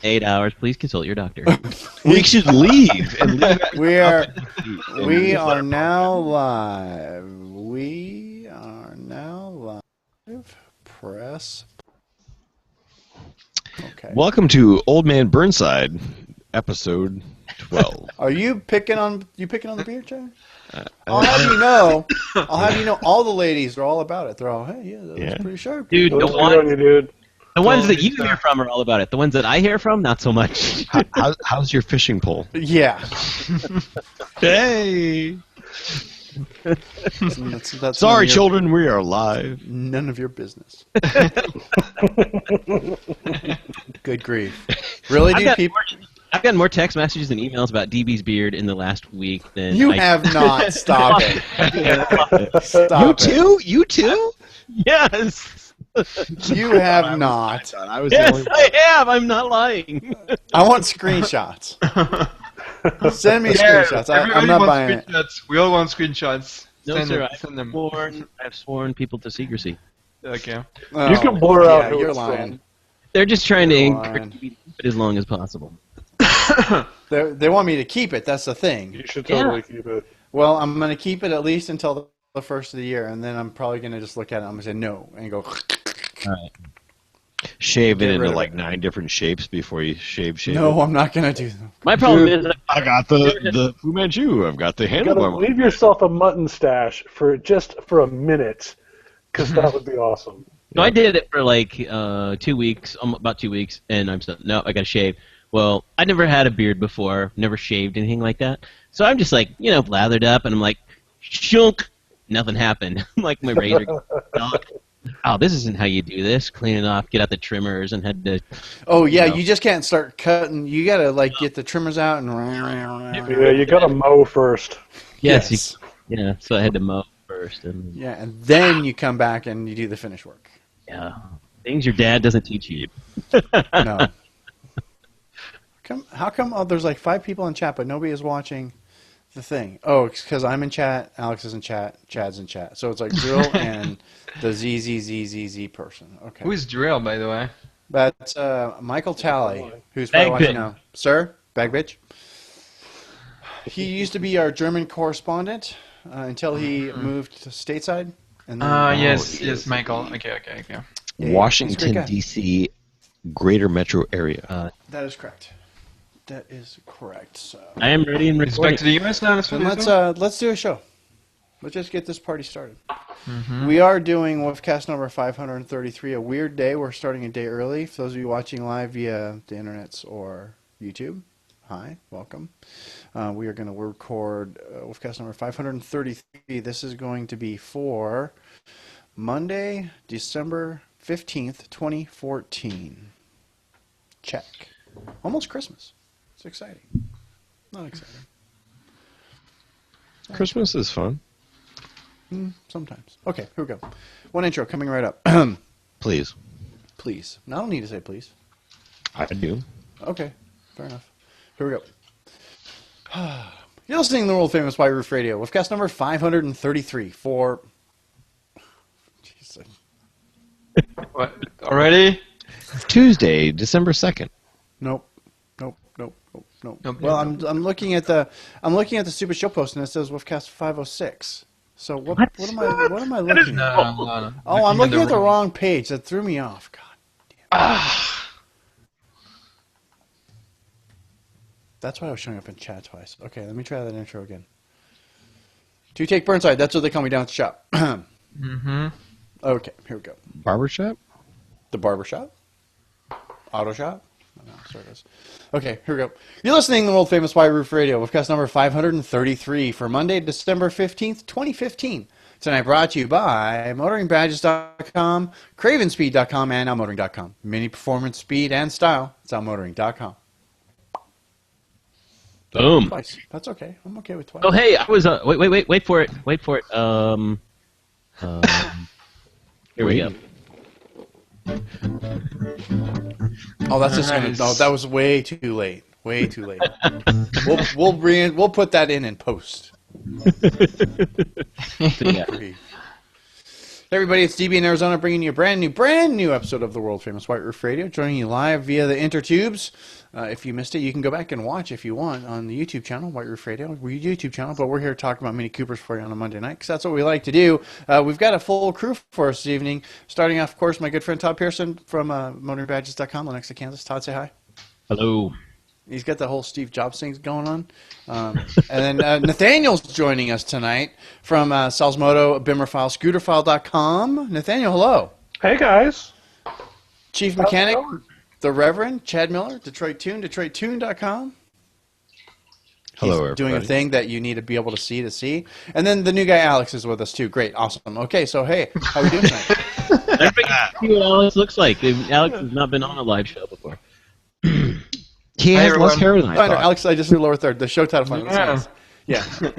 8 hours. Please consult your doctor. We should leave. And leave We are now live. We are now live. Press. Okay. Welcome to Old Man Burnside, episode 12. Are you picking on the beer, Chad? I'll have you know. All the ladies are all about it. They're all, hey, yeah, that was pretty sharp, dude. The ones that you hear from are all about it. The ones that I hear from, not so much. How's your fishing pole? Yeah. Hey. That's Sorry, children, we are live. None of your business. Good grief. Really, dude? I've gotten more text messages and emails about DB's beard in the last week than you have not. Stop it. Stop you too? You too? Yes. You have not. Yes, I have. I'm not lying. I want screenshots. Send me screenshots. I'm not buying it. We all want screenshots. No, sir. I've sworn people to secrecy. Okay. Oh, you can blur out. You're lying. They're just trying to encourage me to keep it as long as possible. They want me to keep it. That's the thing. You should totally keep it. Well, I'm going to keep it at least until the first of the year, and then I'm probably going to just look at it. I'm going to say no and go. All right. Shave it into like 9 different shapes before you shave No, it. I'm not going to do that. My problem is I got the Fu Manchu. I've got the You gotta handlebar. leave yourself a mutton stash for a minute, because that would be awesome. So I did it for like 2 weeks, about 2 weeks, and I'm still, no, I got to shave. Well, I never had a beard before, never shaved anything like that. So I'm just like, lathered up, and I'm like, shunk, nothing happened. I'm like my razor. Oh, this isn't how you do this. Clean it off, get out the trimmers, and had to. Oh yeah, you just can't start cutting. You gotta get the trimmers out and. Yeah, you gotta mow first. Yes. So I had to mow first, and and then you come back and you do the finish work. Yeah, things your dad doesn't teach you. No. How come there's like 5 people in chat, but nobody is watching the thing? Oh, it's because I'm in chat, Alex is in chat, Chad's in chat. So it's like Drill and the ZZZZZ person. Okay. Who is Drill, by the way? That's Michael Talley, who's probably watching now. Sir? Bag bitch? He used to be our German correspondent until he moved to stateside. And then, yes, Michael. Okay. Yeah, Washington, D.C., greater metro area. that is correct. That is correct. So I am ready and It's recording. back to the US now. then let's do a show. Let's just get this party started. We are doing Woofcast number 533, a weird day. We're starting a day early. For those of you watching live via the internets or YouTube, hi, welcome. We are going to record Woofcast number 533. This is going to be for Monday, December 15th, 2014. Check. Almost Christmas. It's exciting. Not exciting. Christmas is fun. Sometimes. Okay, here we go. One intro coming right up. Please. Please. No, I don't need to say please. I do. Okay, fair enough. Here we go. You're listening to the world famous White Roof Radio. Woofcast number 533 for. Jeez. What? Already? Tuesday, December 2nd. Nope. Well, I'm looking at the stupid show post and it says Woofcast 506. So what am I looking at? No. Oh, I'm looking at the wrong page. That threw me off. God damn. That's why I was showing up in chat twice. Okay, let me try that intro again. To take Burnside, that's what they call me down at the shop. Okay, here we go. Barbershop? The barbershop? Auto shop? No, sorry guys. Okay, here we go. You're listening to the world famous White Roof Radio, Woofcast number 533 for Monday, December 15th, 2015. Tonight brought to you by MotoringBadges.com, CravenSpeed.com, and OutMotoring.com. Mini performance, speed, and style. It's OutMotoring.com. Boom. Twice. That's okay. I'm okay with twice. Oh, hey, I was wait for it. Here we go. Oh, that's just gonna. No, that was way too late. Way too late. We'll put that in post. Yeah. Hey everybody, it's DB in Arizona bringing you a brand new episode of the world famous White Roof Radio, joining you live via the intertubes. If you missed it, you can go back and watch if you want on the YouTube channel, White Roof Radio, YouTube channel, but we're here talking about Mini Coopers for you on a Monday night, because that's what we like to do. We've got a full crew for us this evening, starting off, of course, my good friend Todd Pearson from MotoringBadges.com, Lenexa, Kansas. Todd, say hi. Hello. He's got the whole Steve Jobs thing going on. And then Nathaniel's joining us tonight from Salzmoto, Bimmerfile, Scooterfile.com. Nathaniel, hello. Hey, guys. Chief How's it Mechanic, going? the Reverend Chad Miller, Detroit Tune, DetroitTune.com. Hello, He's everybody. doing a thing that you need to be able to see. And then the new guy, Alex, is with us, too. Great. Awesome. Okay, so, hey, how are we doing tonight? Everybody can see what Alex looks like. Alex has not been on a live show before. He Hi, has less everyone. hair than I Finder, thought. Alex, I just did lower third. The show title finder. Yeah. That's nice.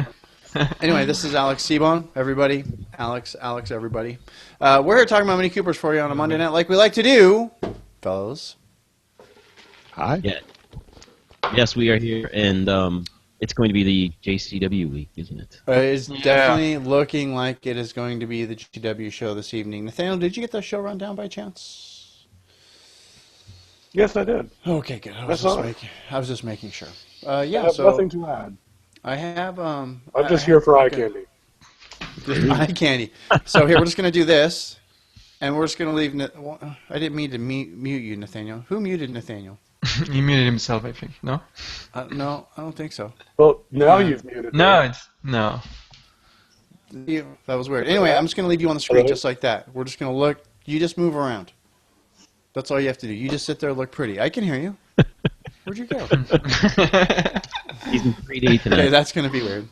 Yeah. Anyway, this is Alex Seabone, everybody. Alex, everybody. We're here talking about Mini Coopers for you on a Monday night, like we like to do, fellows. Hi. Yeah. Yes, we are here, and it's going to be the JCW week, isn't it? It's Yeah. definitely looking like it is going to be the GW show this evening. Nathaniel, did you get the show rundown by chance? Yes, I did. Okay, good. I was just making sure. I Yeah, have so nothing to add. I have. I'm just here for eye candy. eye candy. So here, we're just going to do this, and we're just going to leave. I didn't mean to mute you, Nathaniel. Who muted Nathaniel? He muted himself, I think. No? No, I don't think so. Well, now you've muted me. No. That was weird. Anyway, I'm just going to leave you on the screen Hello? just like that. We're just going to look. You just move around. That's all you have to do. You just sit there and look pretty. I can hear you. Where'd you go? He's in 3D tonight. Okay, that's going to be weird.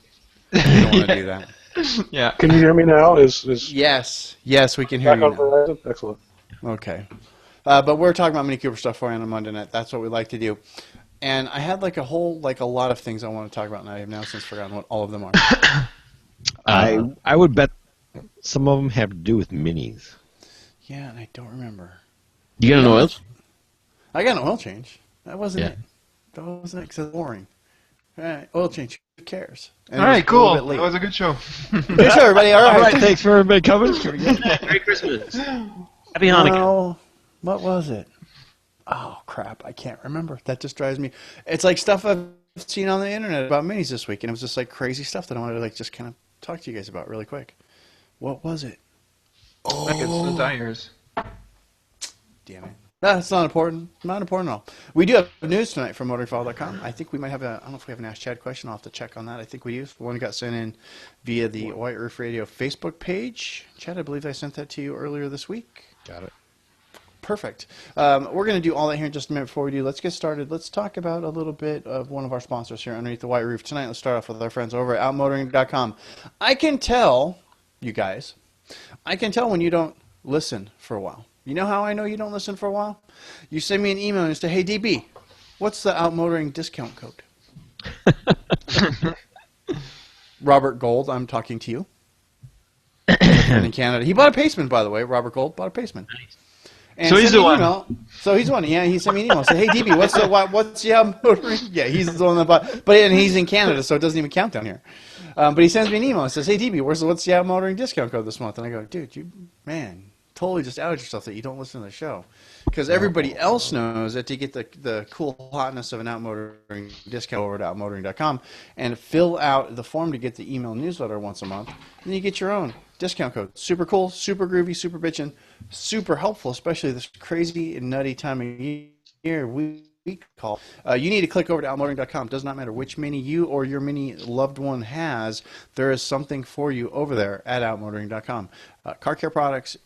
You don't want to do that. Yeah. Can you hear me now? Is Yes, we can hear back you on now. Verizon? Excellent. Okay. But we're talking about Mini Cooper stuff for you on a Monday night. That's what we like to do. And I had a lot of things I want to talk about, and I have now since forgotten what all of them are. I would bet some of them have to do with minis. Yeah, and I don't remember. You got an oil? I got an oil change. That wasn't Yeah. it. That wasn't it, 'cause it's boring. All right, oil change. Who cares? And All it was right, a little cool. bit late. That was a good show. Good show, everybody. All All right. right, thanks for everybody coming. Merry Christmas. Happy Hanukkah. No, what was it? Oh, crap. I can't remember. That just drives me. It's like stuff I've seen on the internet about minis this week, and it was just like crazy stuff that I wanted to just kind of talk to you guys about really quick. What was it? Like it's the tires. Damn it. That's not important. Not important at all. We do have news tonight from motorfile.com. I think we might have I don't know if we have an Ask Chad question. I'll have to check on that. I think we do. One got sent in via the White Roof Radio Facebook page. Chad, I believe I sent that to you earlier this week. Got it. Perfect. We're going to do all that here in just a minute. Before we do, let's get started. Let's talk about a little bit of one of our sponsors here underneath the White Roof tonight. Let's start off with our friends over at outmotoring.com. I can tell, you guys, when you don't listen for a while. You know how I know you don't listen for a while? You send me an email and say, hey, DB, what's the outmotoring discount code? Robert Gold, I'm talking to you. In Canada. He bought a Paceman, by the way. Robert Gold bought a Paceman. And So he's sent me the an one. email. So he's the one. Yeah, he sent me an email. Said, "Hey DB, what's the outmotoring?" Yeah, he's the one that bought. But he's in Canada, so it doesn't even count down here. But he sends me an email and says, "Hey DB, what's the outmotoring discount code this month?" And I go, "Dude, you totally just outed yourself that you don't listen to the show, because everybody else knows that to get the cool hotness of an outmotoring discount over to outmotoring.com and fill out the form to get the email newsletter once a month, and then you get your own discount code. Super cool, super groovy, super bitchin', super helpful, especially this crazy and nutty time of year we call. You need to click over to outmotoring.com. Does not matter which mini you or your mini loved one has. There is something for you over there at outmotoring.com. Car care products,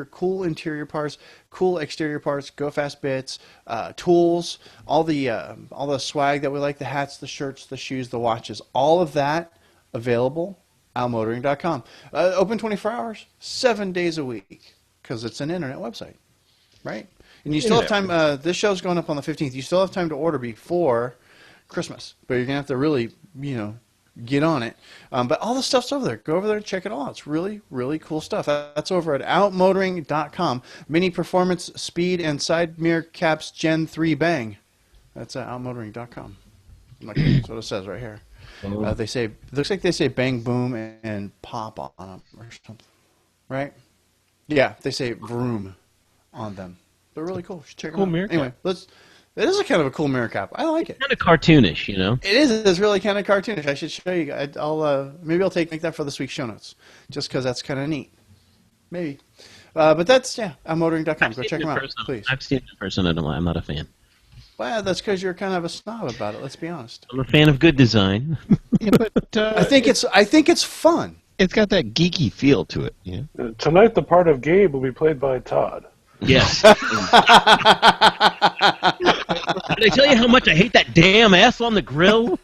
cool interior parts, cool exterior parts, go fast bits, tools, all the swag that we like, the hats, the shirts, the shoes, the watches, all of that available. outmotoring.com. Open 24 hours, 7 days a week, because it's an internet website, right? And you still have time. This show's going up on the 15th. You still have time to order before Christmas, but you're gonna have to really, get on it. But all the stuff's over there. Go over there and check it all out. It's really, really cool stuff. That's over at outmotoring.com. Mini performance, speed, and side mirror caps Gen 3 bang. That's at outmotoring.com. That's what it says right here. They say, it looks like they say bang, boom, and pop on them or something, right? Yeah, they say vroom on them. They're really cool. You should check Cool them out. mirror cap. Anyway, it is a kind of a cool mirror cap. I like it. Kind of cartoonish, you know. It is. It's really kind of cartoonish. I should show you. Maybe I'll make that for this week's show notes, just because that's kind of neat. Maybe. But that's motoring.com. Go check them out, please. I've seen it in person. I'm not a fan. Well, that's because you're kind of a snob about it. Let's be honest. I'm a fan of good design. Yeah, but I think it's fun. it's got that geeky feel to it. Yeah. Tonight, the part of Gabe will be played by Todd. Yes. Did I tell you how much I hate that damn S on the grill?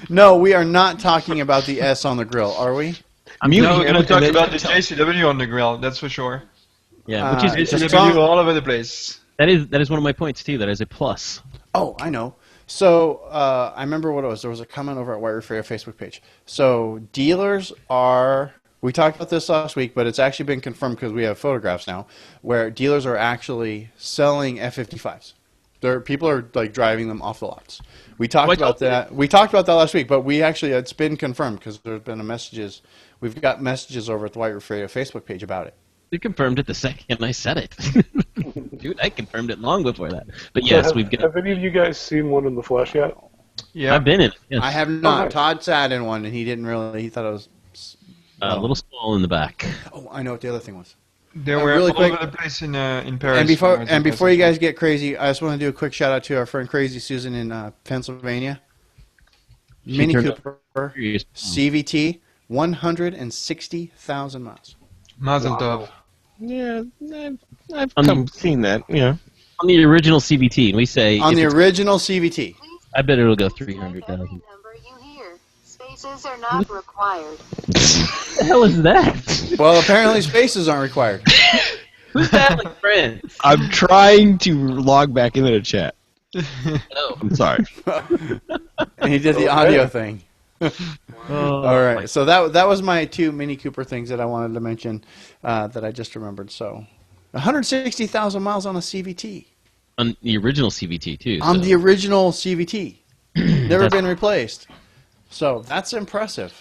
No, we are not talking about the S on the grill, are we? No, we're going to talk about the JCW on the grill, that's for sure. Yeah, which is just JCW all over the place. that is one of my points too. That is a plus. Oh, I know. So I remember what it was. There was a comment over at White Roof Radio Facebook page. So dealers are. We talked about this last week, but it's actually been confirmed because we have photographs now, where dealers are actually selling F-55s. People are like driving them off the lots. We talked about that. We talked about that last week, but it's been confirmed because there's been messages. We've got messages over at the White Roof Radio Facebook page about it. You confirmed it the second I said it. Dude, I confirmed it long before that. But yes, we've got. Have any of you guys seen one in the flesh yet? Yeah. I've been in it. Yes. I have not. nice. Todd sat in one, and he didn't really. He thought it was. A little small in the back. Oh, I know what the other thing was. They were really all quick- over the place in Paris. And before you guys get crazy, I just want to do a quick shout out to our friend Crazy Susan in Pennsylvania. She Mini turned Cooper CVT, 160,000 miles. Mazel tov. Yeah, I've seen that. Yeah. On the original CVT, and we say On if the it's- original CVT. I bet it'll go 300,000. Number you hear. Spaces are not required. What the hell is that? Well, apparently spaces aren't required. Who's that, like friends? I'm trying to log back into the chat. Oh. I'm sorry. And he did the audio thing. All right, so that was my two Mini Cooper things that I wanted to mention that I just remembered. So, 160,000 miles on a CVT. On the original CVT too. On so. the original CVT, never been replaced. So that's impressive.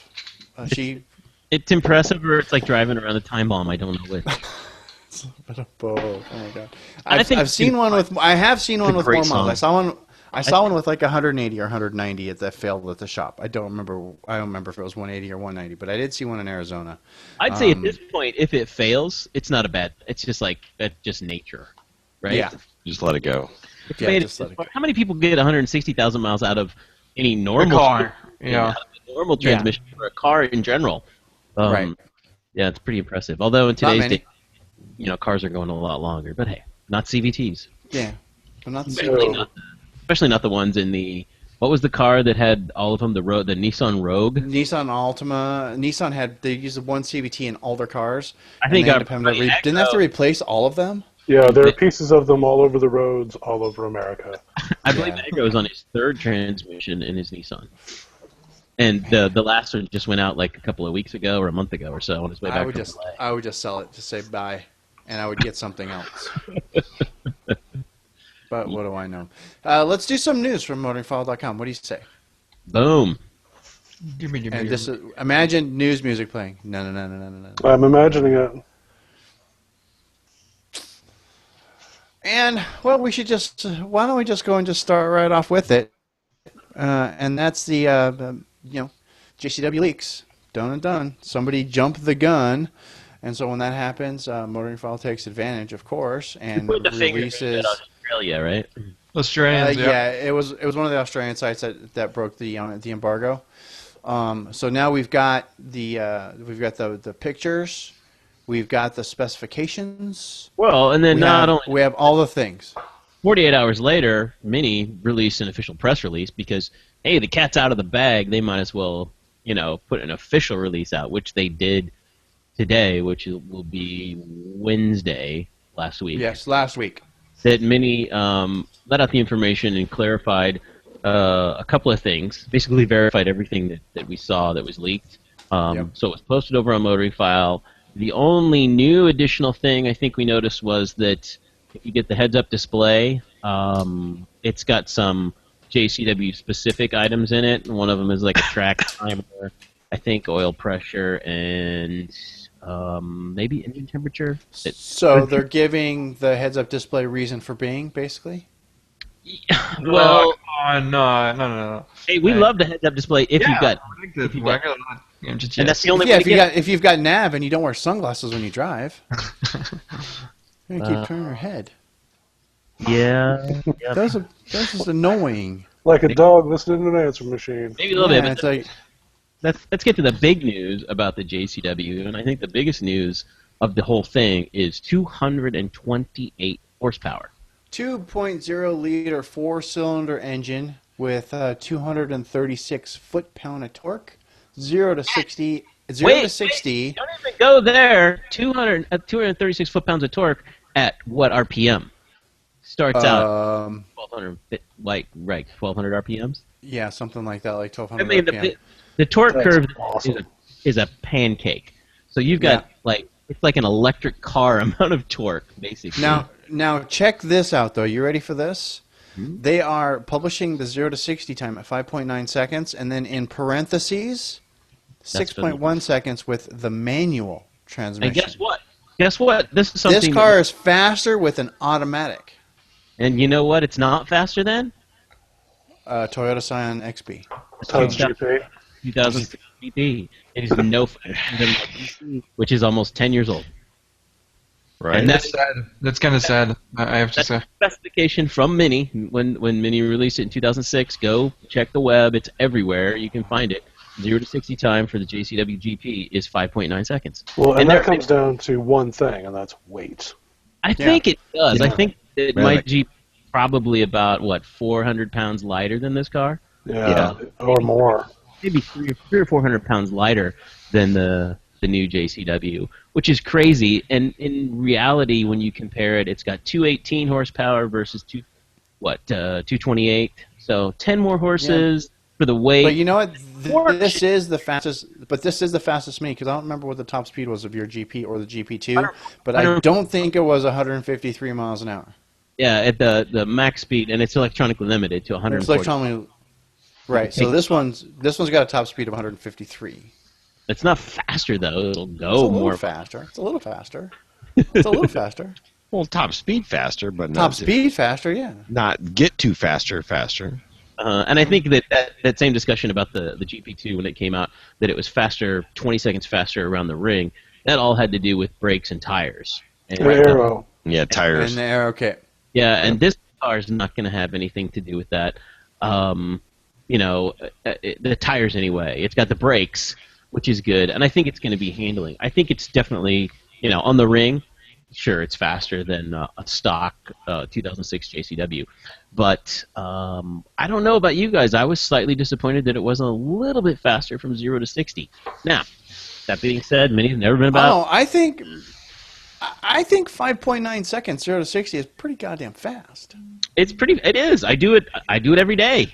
It's impressive, or it's like driving around a time bomb. I don't know which. Oh my god! I think I've seen one with. I have seen one with more great miles. song. I saw one with like 180 or 190 that failed at the shop. I don't remember if it was 180 or 190, but I did see one in Arizona. I'd say at this point, if it fails, it's not a bad. It's just like that's just nature, right? Yeah. Just let it go. If Yeah, you made just let it go. How many people get 160,000 miles out of any normal car, yeah. out of a normal transmission for a car in general? Right. Yeah, it's pretty impressive. Although in today's many. day, cars are going a lot longer. But hey, not CVTs. Yeah, I'm not. Especially not the ones in the. What was the car that had all of them? The Nissan Rogue. Nissan Altima. Nissan they used one CVT in all their cars. I think didn't they have to replace all of them? Yeah, there are pieces of them all over the roads, all over America. I believe Negro was on his third transmission in his Nissan. And the last one just went out like a couple of weeks ago or a month ago or so on his way back from LA. I would just sell it, just say bye, and I would get something else. But what do I know? Let's do some news from motoringfile.com. What do you say? Boom. And this is, imagine news music playing. No. I'm imagining it. And well, why don't we just go and just start right off with it? And that's the JCW leaks. Done. Somebody jumped the gun, and so when that happens, Motoring File takes advantage, of course, and Put the finger releases. in Australia, right? Australians, Yeah, it was one of the Australian sites that broke the embargo. So now we've got the pictures, we've got the specifications. Well, and then We have all the things. 48 hours later, Mini released an official press release because, hey, the cat's out of the bag. They might as well, put an official release out, which they did today, which will be Wednesday last week. Yes, last week. That Mini let out the information and clarified a couple of things, basically verified everything that we saw that was leaked. Yep. So it was posted over on Motoring File. The only new additional thing I think we noticed was that if you get the heads-up display, it's got some JCW-specific items in it. One of them is like a track timer, I think oil pressure, and maybe engine temperature. So they're giving the heads-up display reason for being, basically. Well, No. hey, we love the heads-up display if Yeah, you've got, I like the if you've got, regular MGTS. and that's the only Yeah, way to get. if you've got nav and you don't wear sunglasses when you drive, you're gonna keep turning your head. Yeah, yeah, That's just annoying. Like a dog listening to an answer machine. maybe a little Yeah, bit. it's But like let's get to the big news about the JCW, and I think the biggest news of the whole thing is 228 horsepower. 2.0 liter four-cylinder engine with 236 foot-pound of torque. 0 to 60. 0 to 60. Don't even go there. 236 foot-pounds of torque at what RPM? Starts out 1,200, like right, 1,200 RPMs. Yeah, something like that, like I 1,200 mean, RPM. the torque That's curve awesome. is a pancake. So you've got it's like an electric car amount of torque, basically. Now check this out, though. You ready for this? Hmm? They are publishing the 0 to 60 time at 5.9 seconds, and then in parentheses, That's 6.1 seconds with the manual transmission. and guess what? Guess what? This is something. This car is faster with an automatic. And you know what? It's not faster than Toyota Scion XB. Tons GP. 2006 GP. It is no faster than my GP, which is almost 10 years old. Right. And That's sad. That's kind of sad, I have to That's say. a specification from Mini. When Mini released it in 2006, go check the web. It's everywhere. You can find it. 0 to 60 time for the JCW GP is 5.9 seconds. Well, and there- that comes down to one thing, and that's weight. I think it does. I Yeah. think that Man, my like- Jeep is probably about, 400 pounds lighter than this car? Yeah, or more. Maybe three or 400 pounds lighter than the new JCW, which is crazy. And in reality, when you compare it, it's got 218 horsepower versus 228. So 10 more horses for the weight. But you know what? Torque. This is the fastest. But this is the fastest me because I don't remember what the top speed was of your GP or the GP2. But I don't think it was 153 miles an hour. Yeah, at the max speed, and it's electronically limited to It's 140. electronically right. So this one's got a top speed of 153. It's not faster though. It'll go It's a little more faster. It's a little faster. It's a little faster. Well, top speed faster, but Top not speed faster, yeah. not get to faster. And I think that same discussion about the GP2 when it came out, that it was faster, 20 seconds faster around the ring, that all had to do with brakes and tires. And, Aero. Yeah, tires. And the aero kit. yeah, and this car is not going to have anything to do with that. The tires anyway. It's got the brakes, which is good, and I think it's going to be handling. I think it's definitely, on the ring, sure, it's faster than a stock 2006 JCW. But I don't know about you guys. I was slightly disappointed that it wasn't a little bit faster from 0 to 60. Now, that being said, Mini's never been about. Oh, I think 5.9 seconds 0 to 60 is pretty goddamn fast. It is. I do it every day,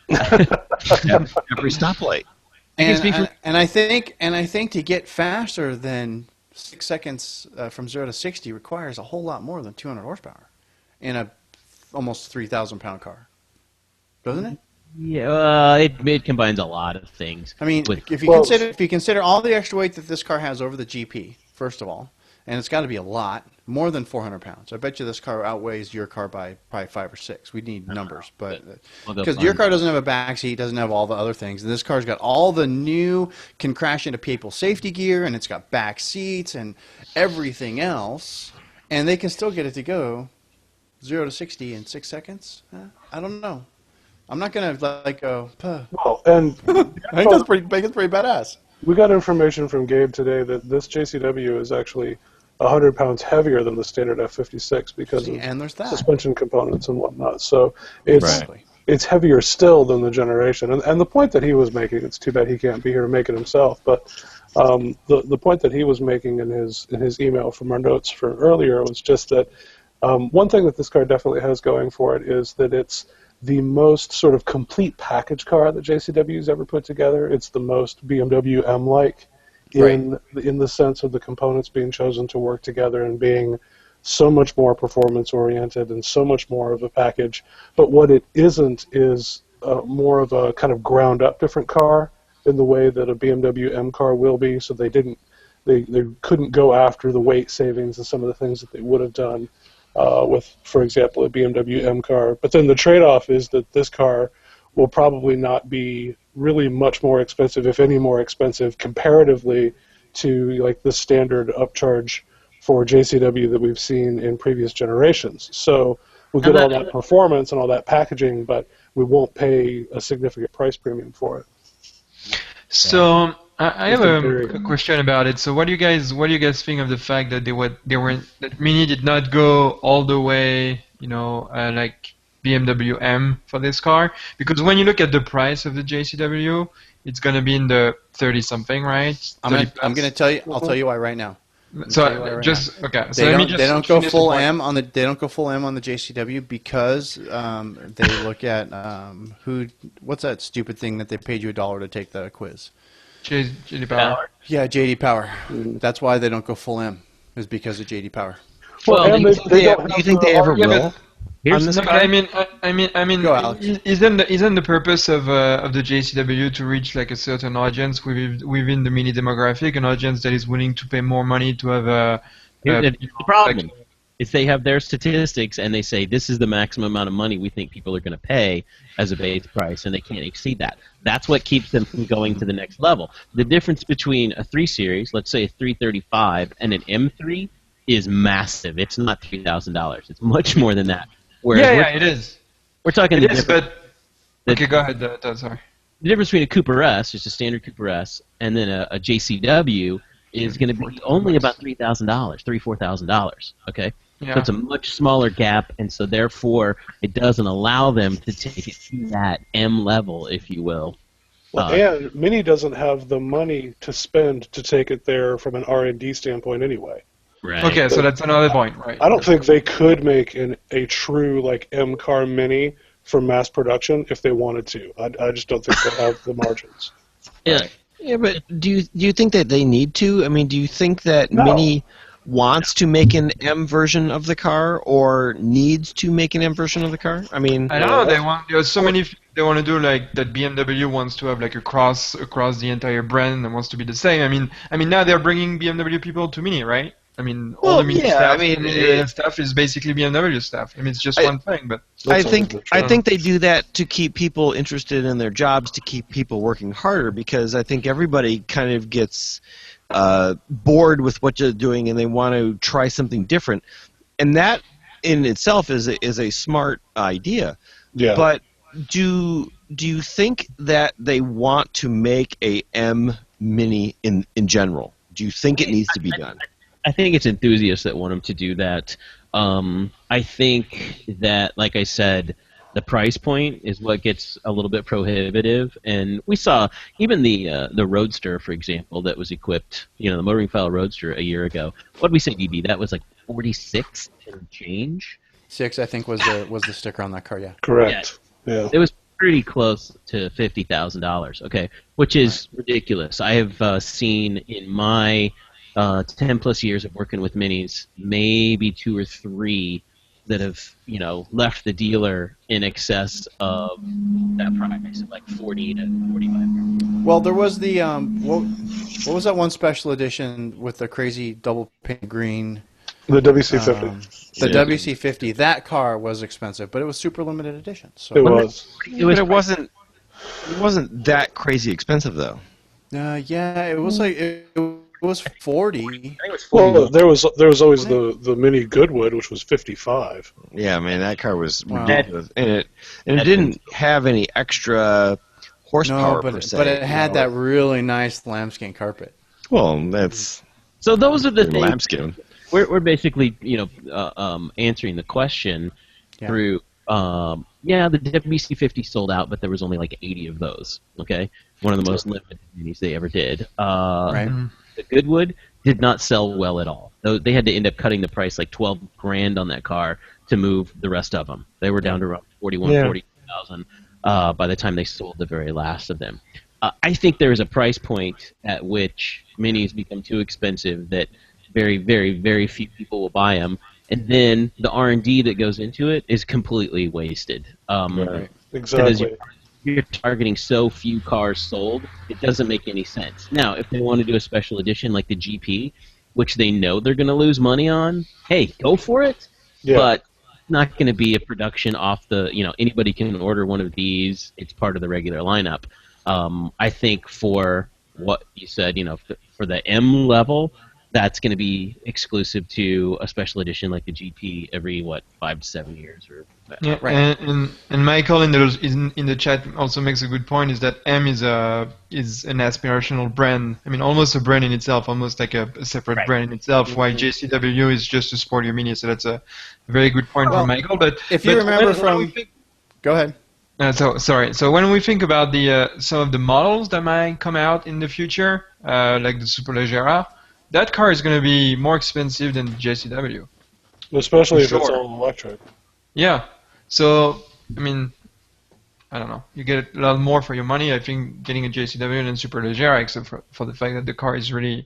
Every stoplight. And I think to get faster than 6 seconds from 0 to 60 requires a whole lot more than 200 horsepower in a almost 3,000 pound car, doesn't it? Yeah, it combines a lot of things. I mean, with- if you consider all the extra weight that this car has over the GP, first of all, and it's got to be a lot, more than 400 pounds. I bet you this car outweighs your car by probably 5 or 6. We need numbers, but I'll go because find your car it. doesn't have a back seat, doesn't have all the other things. And this car's got all the new can crash into people safety gear, and it's got back seats and everything else, and they can still get it to go 0 to 60 in 6 seconds. I don't know. I'm not gonna go. Puh. Well, and I think that's pretty badass. we got information from Gabe today that this JCW is actually 100 pounds heavier than the standard F56 because of And there's that. suspension components and whatnot. So it's Exactly. it's heavier still than the generation. And the point that he was making, it's too bad he can't be here to make it himself, but the point that he was making in his email from our notes for earlier was just that one thing that this car definitely has going for it is that it's the most sort of complete package car that JCW's ever put together. It's the most BMW M-like in the sense of the components being chosen to work together and being so much more performance-oriented and so much more of a package. But what it isn't is more of a kind of ground-up different car in the way that a BMW M car will be. So they didn't they couldn't go after the weight savings and some of the things that they would have done with, for example, a BMW M car. But then the trade-off is that this car will probably not be really much more expensive, if any more expensive, comparatively to like the standard upcharge for JCW that we've seen in previous generations. So we'll get all that performance and all that packaging, but we won't pay a significant price premium for it. So I have a question about it. So what do you guys think of the fact that that Mini did not go all the way, like BMW M for this car? Because when you look at the price of the JCW, it's gonna be in the 30 something, right? I'm gonna tell you. I'll tell you why right now. So okay. So let me just they don't go finish the full point. M on the JCW because they look at what's that stupid thing that they paid you $1 to take the quiz? JD Power. Yeah, JD Power. That's why they don't go full M, is because of JD Power. Well, and do you think they ever will? No, On this but car? I mean, Go, Alex. isn't the purpose of the JCW to reach like a certain audience within the Mini demographic, an audience that is willing to pay more money to have The problem is they have their statistics and they say this is the maximum amount of money we think people are going to pay as a base price, and they can't exceed that. That's what keeps them from going to the next level. The difference between a 3 Series, let's say a 335, and an M3 is massive. It's not $3,000. It's much more than that. Whereas it is. We're talking It is, but okay, go ahead. Sorry. the difference between a Cooper S, just a standard Cooper S, and then a JCW is going to be only about $3,000, $4,000. Okay, Yeah. so it's a much smaller gap, and so therefore it doesn't allow them to take it to that M level, if you will. Well, and Mini doesn't have the money to spend to take it there from an R&D standpoint anyway. Right. Okay, so that's another point, right? I don't think they could make a true like M car Mini for mass production if they wanted to. I just don't think they have the margins. Yeah. Yeah, but do you think that they need to? I mean, do you think that No. Mini wants to make an M version of the car or needs to make an M version of the car? I mean, I don't know. There's so many. They want to do like that. BMW wants to have like across the entire brand and wants to be the same. I mean now they're bringing BMW people to Mini, right? I mean, all Well, the Mini yeah, stuff, I mean, stuff is basically BMW stuff. I mean, it's just one thing, but I That's think always the I charm. think they do that to keep people interested in their jobs, to keep people working harder, because I think everybody kind of gets bored with what you're doing and they want to try something different, and that in itself is a smart idea. Yeah. But do you think that they want to make a M Mini in general? Do you think it needs to be done? I think it's enthusiasts that want them to do that. I think that, like I said, the price point is what gets a little bit prohibitive. And we saw even the Roadster, for example, that was equipped, the motoring file Roadster a year ago. What did we say, DB? That was like 46 and change. 6, I think, was the sticker on that car. Yeah. Correct. Yeah. It was pretty close to $50,000. Okay, which is ridiculous. I have seen in my 10 plus years of working with minis, maybe 2 or 3 that have, left the dealer in excess of that price, like 40 to 45. Well, there was the what was that one special edition with the crazy double painted green? The WC50. The WC50. That car was expensive, but it was super limited edition. So It was. But it wasn't that crazy expensive though. yeah, it was like it was 40. Well, there was always the Mini Goodwood, which was 55. Yeah, man, that car was Wow. ridiculous, and it didn't have any extra horsepower No, per se. but it had that really nice lambskin carpet. Well, that's So those are the things. lambskin. We're basically, answering the question through, the WC50 sold out, but there was only like 80 of those, okay? One of the most limited minis they ever did. Right. The Goodwood did not sell well at all. They had to end up cutting the price like $12,000 on that car to move the rest of them. They were down to around 40,000 by the time they sold the very last of them. I think there is a price point at which minis become too expensive that very, very, very few people will buy them, and then the R&D that goes into it is completely wasted. Right. Exactly. you're targeting so few cars sold, it doesn't make any sense. Now, if they want to do a special edition like the GP, which they know they're going to lose money on, hey, go for it. Yeah. But it's not going to be a production off the, anybody can order one of these. It's part of the regular lineup. I think for what you said, for the M level, that's going to be exclusive to a special edition like the GP every 5 to 7 years or Yeah, Right. and Michael in the chat also makes a good point. Is that M is an aspirational brand. I mean, almost a brand in itself, almost like a separate brand in itself. While JCW is just a sportier mini. So that's a very good point Well, from Michael. But if you remember when we from- think, Go ahead. So when we think about the some of the models that might come out in the future, like the Superleggera, that car is going to be more expensive than JCW. Especially if Sure. it's all electric. Yeah. So, I mean, I don't know. You get a lot more for your money. I think getting a JCW and Superleggera, except for the fact that the car is really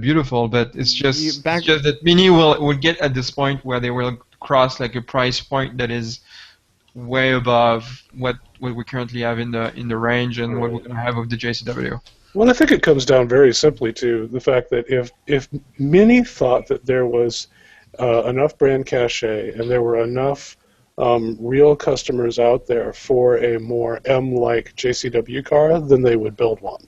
beautiful. But it's just that Mini will get at this point where they will cross like a price point that is way above what we currently have in the range and what we're going to have with the JCW. Well, I think it comes down very simply to the fact that if Mini thought that there was enough brand cachet and there were enough real customers out there for a more M-like JCW car, then they would build one.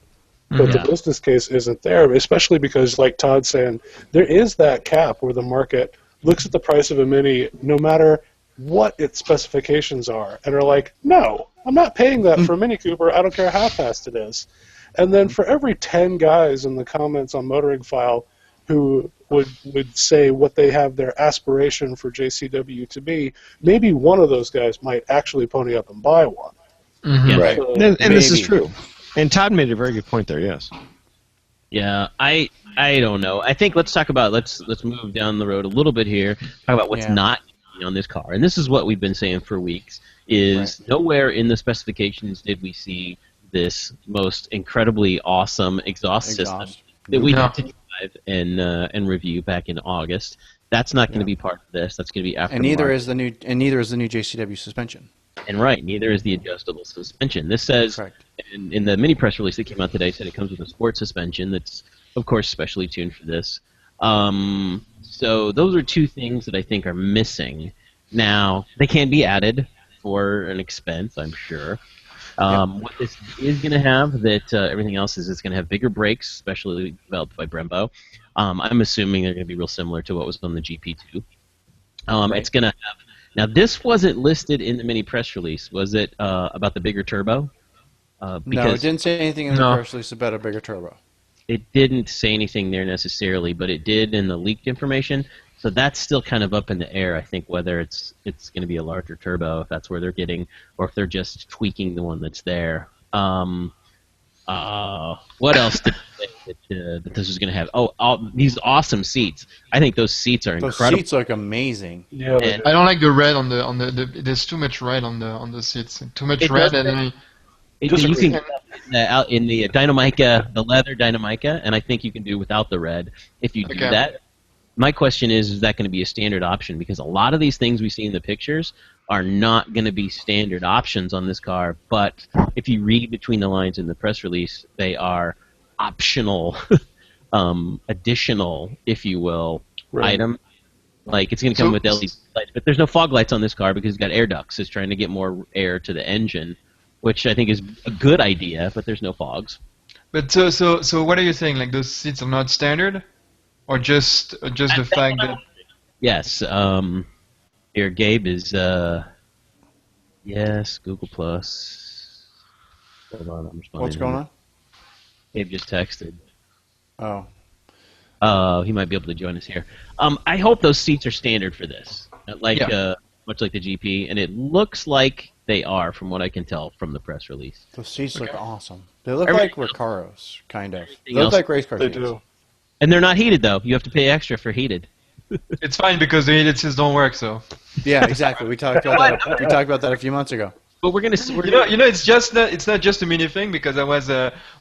But the business case isn't there, especially because, like Todd's saying, there is that cap where the market looks at the price of a Mini, no matter what its specifications are, and are like, no, I'm not paying that for a Mini Cooper. I don't care how fast it is. And then for every 10 guys in the comments on Motoring File who would say what they have their aspiration for JCW to be, maybe one of those guys might actually pony up and buy one. Mm-hmm. Right. So, And this is maybe. true. And Todd made a very good point there, yes. Yeah, I don't know. I think let's talk about let's move down the road a little bit here. Talk about what's Yeah. not on this car, and this is what we've been saying for weeks. Is nowhere in the specifications did we see this most incredibly awesome exhaust system that we had to drive and review back in August. That's not going to be part of this. That's going to be after. And neither is the new JCW suspension. And neither is the adjustable suspension. This says Correct. in the mini press release that came out today, said it comes with a sports suspension that's, of course, specially tuned for this. So those are two things that I think are missing. Now, they can be added for an expense, I'm sure. What this is going to have that everything else is it's going to have bigger brakes, especially developed by Brembo. I'm assuming they're going to be real similar to what was on the GP2. It's going to have... Now, this wasn't listed in the mini press release. Was it about the bigger turbo? No, it Because didn't say anything in the press release about a bigger turbo. it didn't say anything there necessarily, but it did in the leaked information. So that's still kind of up in the air, I think, whether it's going to be a larger turbo, if that's where they're getting, or if they're just tweaking the one that's there. What else did they say that this was going to have? Oh, these awesome seats. I think those seats are Those incredible. seats look amazing. yeah, And- I don't like the red on the. There's too much red on the seats. Too much It red, does- and You can get that out in the Dynamica, the leather Dynamica, and I think you can do without the red if you do Okay. that. My question is that going to be a standard option? Because a lot of these things we see in the pictures are not going to be standard options on this car, but if you read between the lines in the press release, they are optional, additional, if you will, item. Like, it's going to come with LED lights, but there's no fog lights on this car because it's got air ducts. It's trying to get more air to the engine, which I think is a good idea, but there's no fogs. But so what are you saying? Like those seats are not standard, or just the fact that Yes. Here, Gabe is. Yes, Google Plus. Hold on, I'm responding. What's going on? Gabe just texted. Oh. He might be able to join us here. I hope those seats are standard for this, like much like the GP, and it looks like they are, from what I can tell from the press release. Those seats look awesome. They look Everything like Recaros, kind of. They Everything look else- like race car they seats. do. And they're not heated though. You have to pay extra for heated. it's fine because the heated seats don't work. So Yeah, exactly. We talked about that. We talked about that a few months ago. But we're gonna. it's not just a mini thing because I was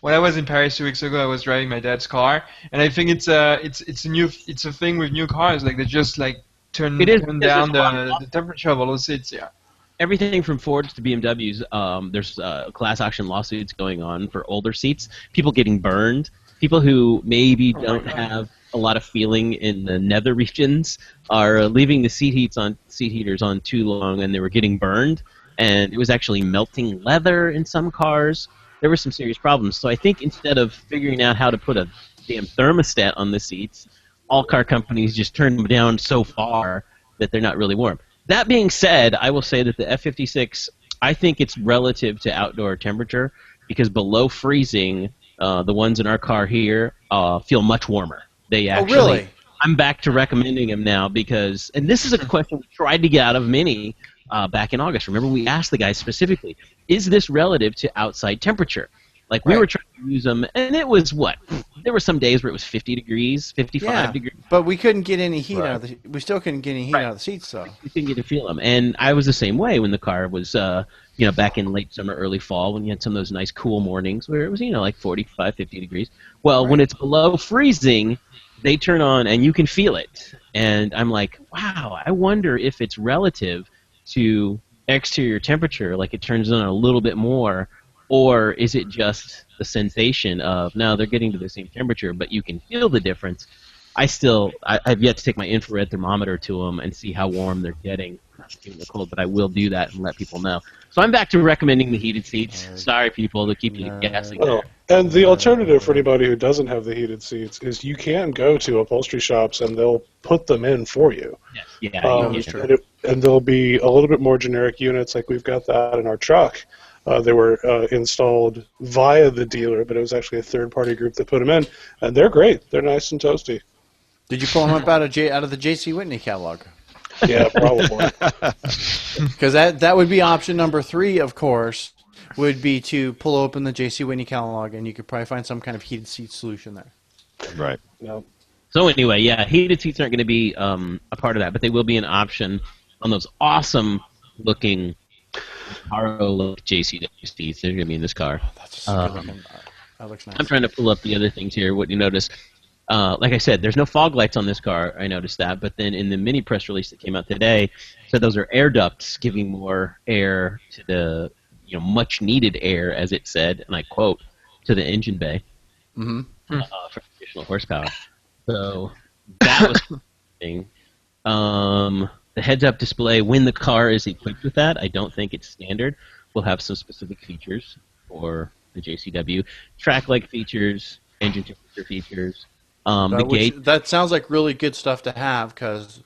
when I was in Paris 2 weeks ago I was driving my dad's car and I think it's a thing with new cars like they just like turn It is down because it's the temperature of all those seats. Yeah. everything from Fords to BMWs. There's class action lawsuits going on for older seats. People getting burned. People who maybe don't have a lot of feeling in the nether regions are leaving the seat heaters on too long, and they were getting burned. And it was actually melting leather in some cars. There were some serious problems. So I think instead of figuring out how to put a damn thermostat on the seats, all car companies just turn them down so far that they're not really warm. That being said, I will say that the F-56, I think it's relative to outdoor temperature because below freezing, the ones in our car here feel much warmer. They actually. Oh, really? I'm back to recommending them now because, and this is a question we tried to get out of Mini back in August. Remember, we asked the guys specifically, is this relative to outside temperature? Like, we were trying to use them, and it was what? There were some days where it was 50 degrees, 55 degrees. But we couldn't get any heat out of we still couldn't get any heat out of the seats, though. You couldn't get to feel them. And I was the same way when the car was, back in late summer, early fall, when you had some of those nice cool mornings where it was, like 45, 50 degrees. Well, when it's below freezing, they turn on, and you can feel it. And I'm like, wow, I wonder if it's relative to exterior temperature, like it turns on a little bit more, or is it just the sensation of, no, they're getting to the same temperature, but you can feel the difference. I've yet to take my infrared thermometer to them and see how warm they're getting. Not cold, but I will do that and let people know. So I'm back to recommending the heated seats. Sorry, people, to keep you guessing there. And the alternative for anybody who doesn't have the heated seats is you can go to upholstery shops and they'll put them in for you. And they'll be a little bit more generic units, like we've got that in our truck. They were installed via the dealer, but it was actually a third-party group that put them in, and they're great. They're nice and toasty. Did you pull them up out of the J.C. Whitney catalog? Yeah, probably. Because that would be option number 3, of course, would be to pull open the J.C. Whitney catalog, and you could probably find some kind of heated seat solution there. Right. No. So anyway, heated seats aren't going to be a part of that, but they will be an option on those awesome-looking Paro JCW seats. They're going to be in this car. That's just good looking. That looks nice. I'm trying to pull up the other things here. What you notice? Like I said, there's no fog lights on this car. I noticed that. But then in the mini press release that came out today, said those are air ducts giving more air to the much needed air, as it said, and I quote, to the engine bay for additional horsepower. So that was interesting. The heads-up display, when the car is equipped with that, I don't think it's standard. We'll have some specific features for the JCW. Track-like features, engine temperature features. That sounds like really good stuff to have, because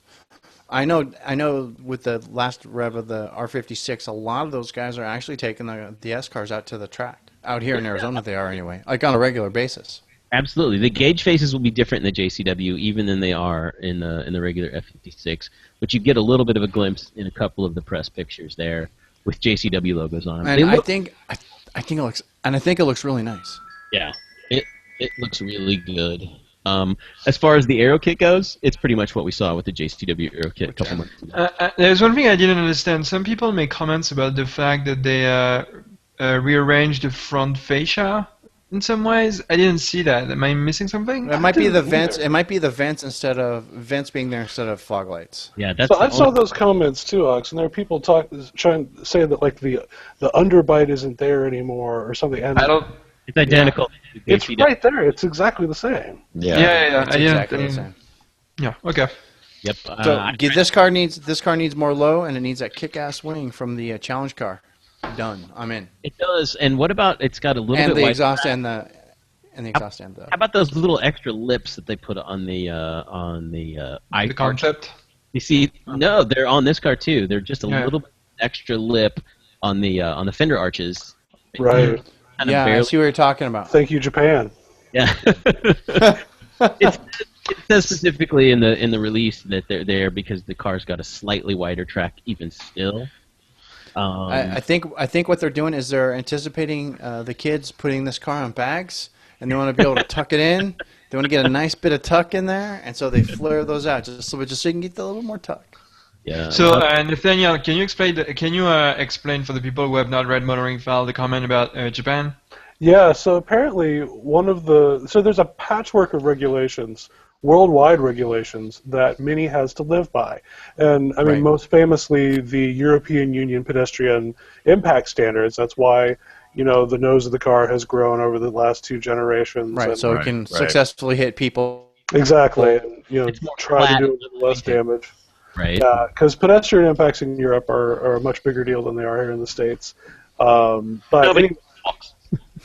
I know with the last rev of the R56, a lot of those guys are actually taking the S cars out to the track. Out here in Arizona they are anyway, like on a regular basis. Absolutely. The gauge faces will be different in the JCW even than they are in the regular F56, but you get a little bit of a glimpse in a couple of the press pictures there with JCW logos on them. And I think it looks really nice. Yeah, it looks really good. As far as the aero kit goes, it's pretty much what we saw with the JCW aero kit a couple months ago. There's one thing I didn't understand. Some people make comments about the fact that they rearranged the front fascia in some ways. I didn't see that. Am I missing something? It might be the vents. It might be the vents being there instead of fog lights. Yeah, that's. So I saw those comments too, Alex, and there are people trying to say that like the underbite isn't there anymore or something. And I don't. It's identical. Yeah. It's right there. It's exactly the same. Yeah. It's exactly the same. Yeah. Okay. Yep. So this car needs more low, and it needs that kick-ass wing from the challenge car. Done. I'm in. It does. And what about it's got a little and bit the white exhaust back. and the exhaust end. How about those little extra lips that they put on the The concept. You see, no, they're on this car too. They're just a little bit extra lip on the fender arches. Right. Yeah, I see what you're talking about. Thank you, Japan. Yeah. It says specifically in the release that they're there because the car's got a slightly wider track even still. I think what they're doing is they're anticipating the kids putting this car on bags, and they want to be able to tuck it in. They want to get a nice bit of tuck in there, and so they flare those out just so you can get a little more tuck. Yeah. So Nathaniel, can you explain for the people who have not read Motoring File the comment about Japan? Yeah, so apparently there's a patchwork of regulations worldwide regulations that Mini has to live by. And I mean, Right. most famously, the European Union pedestrian impact standards. That's why, the nose of the car has grown over the last 2 generations. Right, And so it Right, can right. successfully hit people. exactly, and, It's more try to flat do a and little less pointed, damage. right? Yeah, because pedestrian impacts in Europe are a much bigger deal than they are here in the States. But Nobody anyway, walks.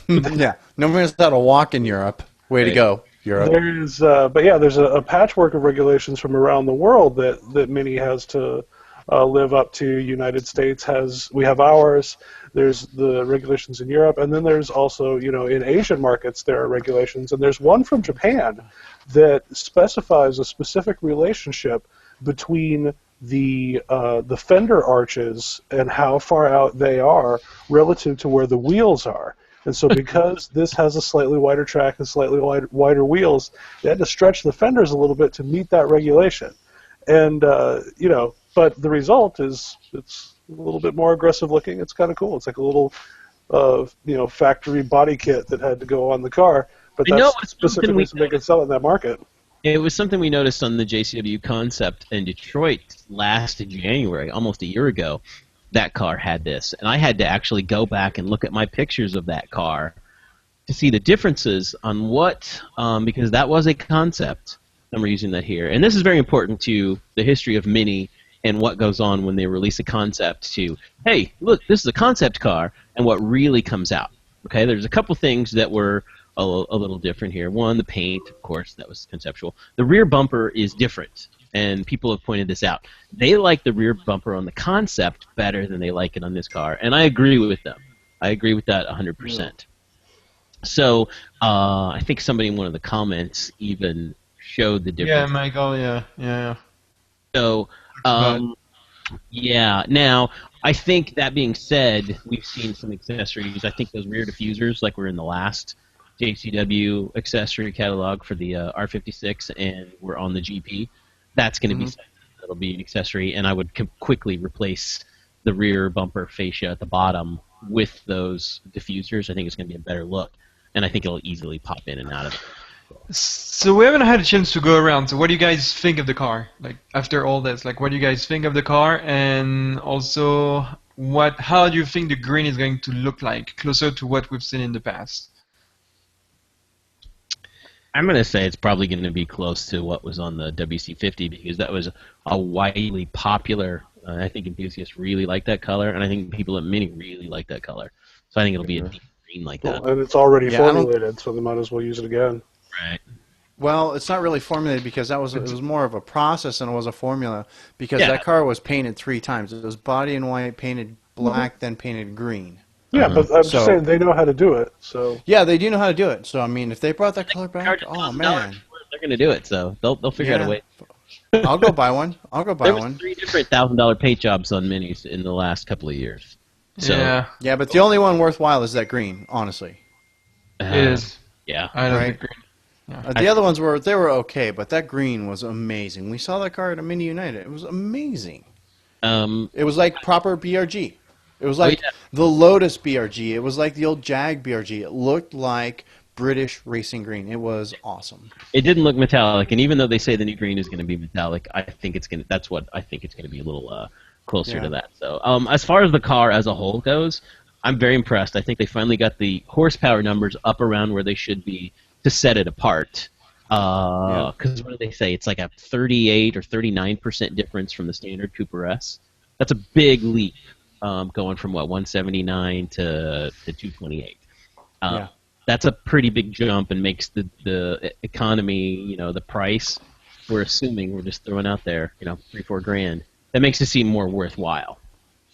Yeah, nobody knows how to walk in Europe. Way to Right. go, Europe. there's a patchwork of regulations from around the world that Mini has to live up to. United States we have ours. There's the regulations in Europe, and then there's also, in Asian markets there are regulations, and there's one from Japan that specifies a specific relationship between the fender arches and how far out they are relative to where the wheels are. And so because this has a slightly wider track and slightly wider wheels, they had to stretch the fenders a little bit to meet that regulation. And, but the result is it's a little bit more aggressive looking. It's kind of cool. It's like a little, factory body kit that had to go on the car. But I know that's it's something specifically so they can sell it in that market. It was something we noticed on the JCW concept in Detroit last January, almost a year ago. That car had this, and I had to actually go back and look at my pictures of that car to see the differences on because that was a concept, and we're using that here. And this is very important to the history of Mini and what goes on when they release a concept to, hey, look, this is a concept car, and what really comes out. Okay, there's a couple things that were a little different here. One, the paint, of course, that was conceptual. The rear bumper is different, and people have pointed this out. They like the rear bumper on the concept better than they like it on this car, and I agree with them. I agree with that 100%. So I think somebody in one of the comments even showed the Yeah, difference. Michael. Yeah. So, yeah. Now, I think that being said, we've seen some accessories. I think those rear diffusers, like were in the last JCW accessory catalog for the R56, and we're on the GP. That's going to be something that'll be an accessory, and I would quickly replace the rear bumper fascia at the bottom with those diffusers. I think it's going to be a better look, and I think it'll easily pop in and out of it. So we haven't had a chance to go around. So what do you guys think of the car? Like after all this, like what do you guys think of the car, and also how do you think the green is going to look like closer to what we've seen in the past? I'm going to say it's probably going to be close to what was on the WC50 because that was a widely popular. I think enthusiasts really like that color, and I think people at Mini really like that color. So I think it'll be a deep green like that. Well, and it's already Yeah, I don't- formulated, so they might as well use it again. Right. Well, it's not really formulated because it was more of a process than it was a formula because Yeah. that car was painted 3 times. It was body in white, painted black, then painted green. Yeah, but I'm So- just saying they know how to do it. So Yeah, they do know how to do it. So I mean, if they brought that color back, Charge oh $1,000 man, for it, they're going to do it. So they'll figure out a Yeah. way. I'll go buy one. I'll go buy There was one. 3 different $1,000 paint jobs on Minis in the last couple of years. So Yeah, Yeah, but the only one worthwhile is that green, honestly. uh, it is. Yeah. I love Right. the green. The other ones were okay, but that green was amazing. We saw that car at a Mini United. It was amazing. It was like proper BRG. It was like yeah. the Lotus BRG. It was like the old Jag BRG. It looked like British racing green. It was awesome. It didn't look metallic, and even though they say the new green is going to be metallic, I think it's going to. That's what I think it's going to be a little closer Yeah. to that. So, as far as the car as a whole goes, I'm very impressed. I think they finally got the horsepower numbers up around where they should be to set it apart. Because what do they say? It's like a 38 or 39% difference from the standard Cooper S. That's a big leap, going from 179 to 228. Yeah. That's a pretty big jump and makes the economy, the price we're assuming, we're just throwing out there, $3-4 grand. That makes it seem more worthwhile.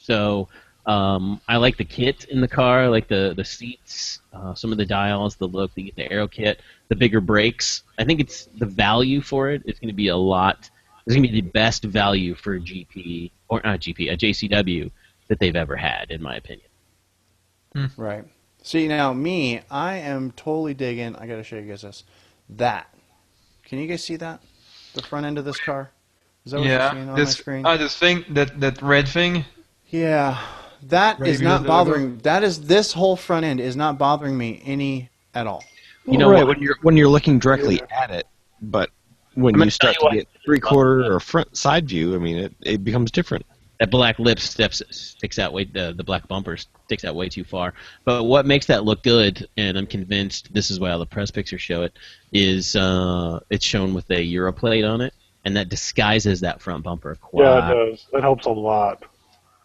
So I like the kit in the car, I like the seats, some of the dials, the look, the aero kit, the bigger brakes. I think it's the value for it. It's going to be a lot. It's going to be the best value for a GP or not GP, a JCW that they've ever had, in my opinion. Right. See, now me, I am totally digging. I got to show you guys this. That. Can you guys see that? The front end of this car? Is that what you're seeing on my screen? This thing, that red thing. Yeah. That Right is below not the bothering. This whole front end is not bothering me any at all. You know, right when you're looking directly at it, but when I'm you gonna tell start you to what. get three-quarter or front side view, I mean, it becomes different. That black lip sticks out way. The black bumper sticks out way too far. But what makes that look good, and I'm convinced this is why all the press pictures show it, is it's shown with a Europlate on it, and that disguises that front bumper Yeah, it quite. does. It helps a lot.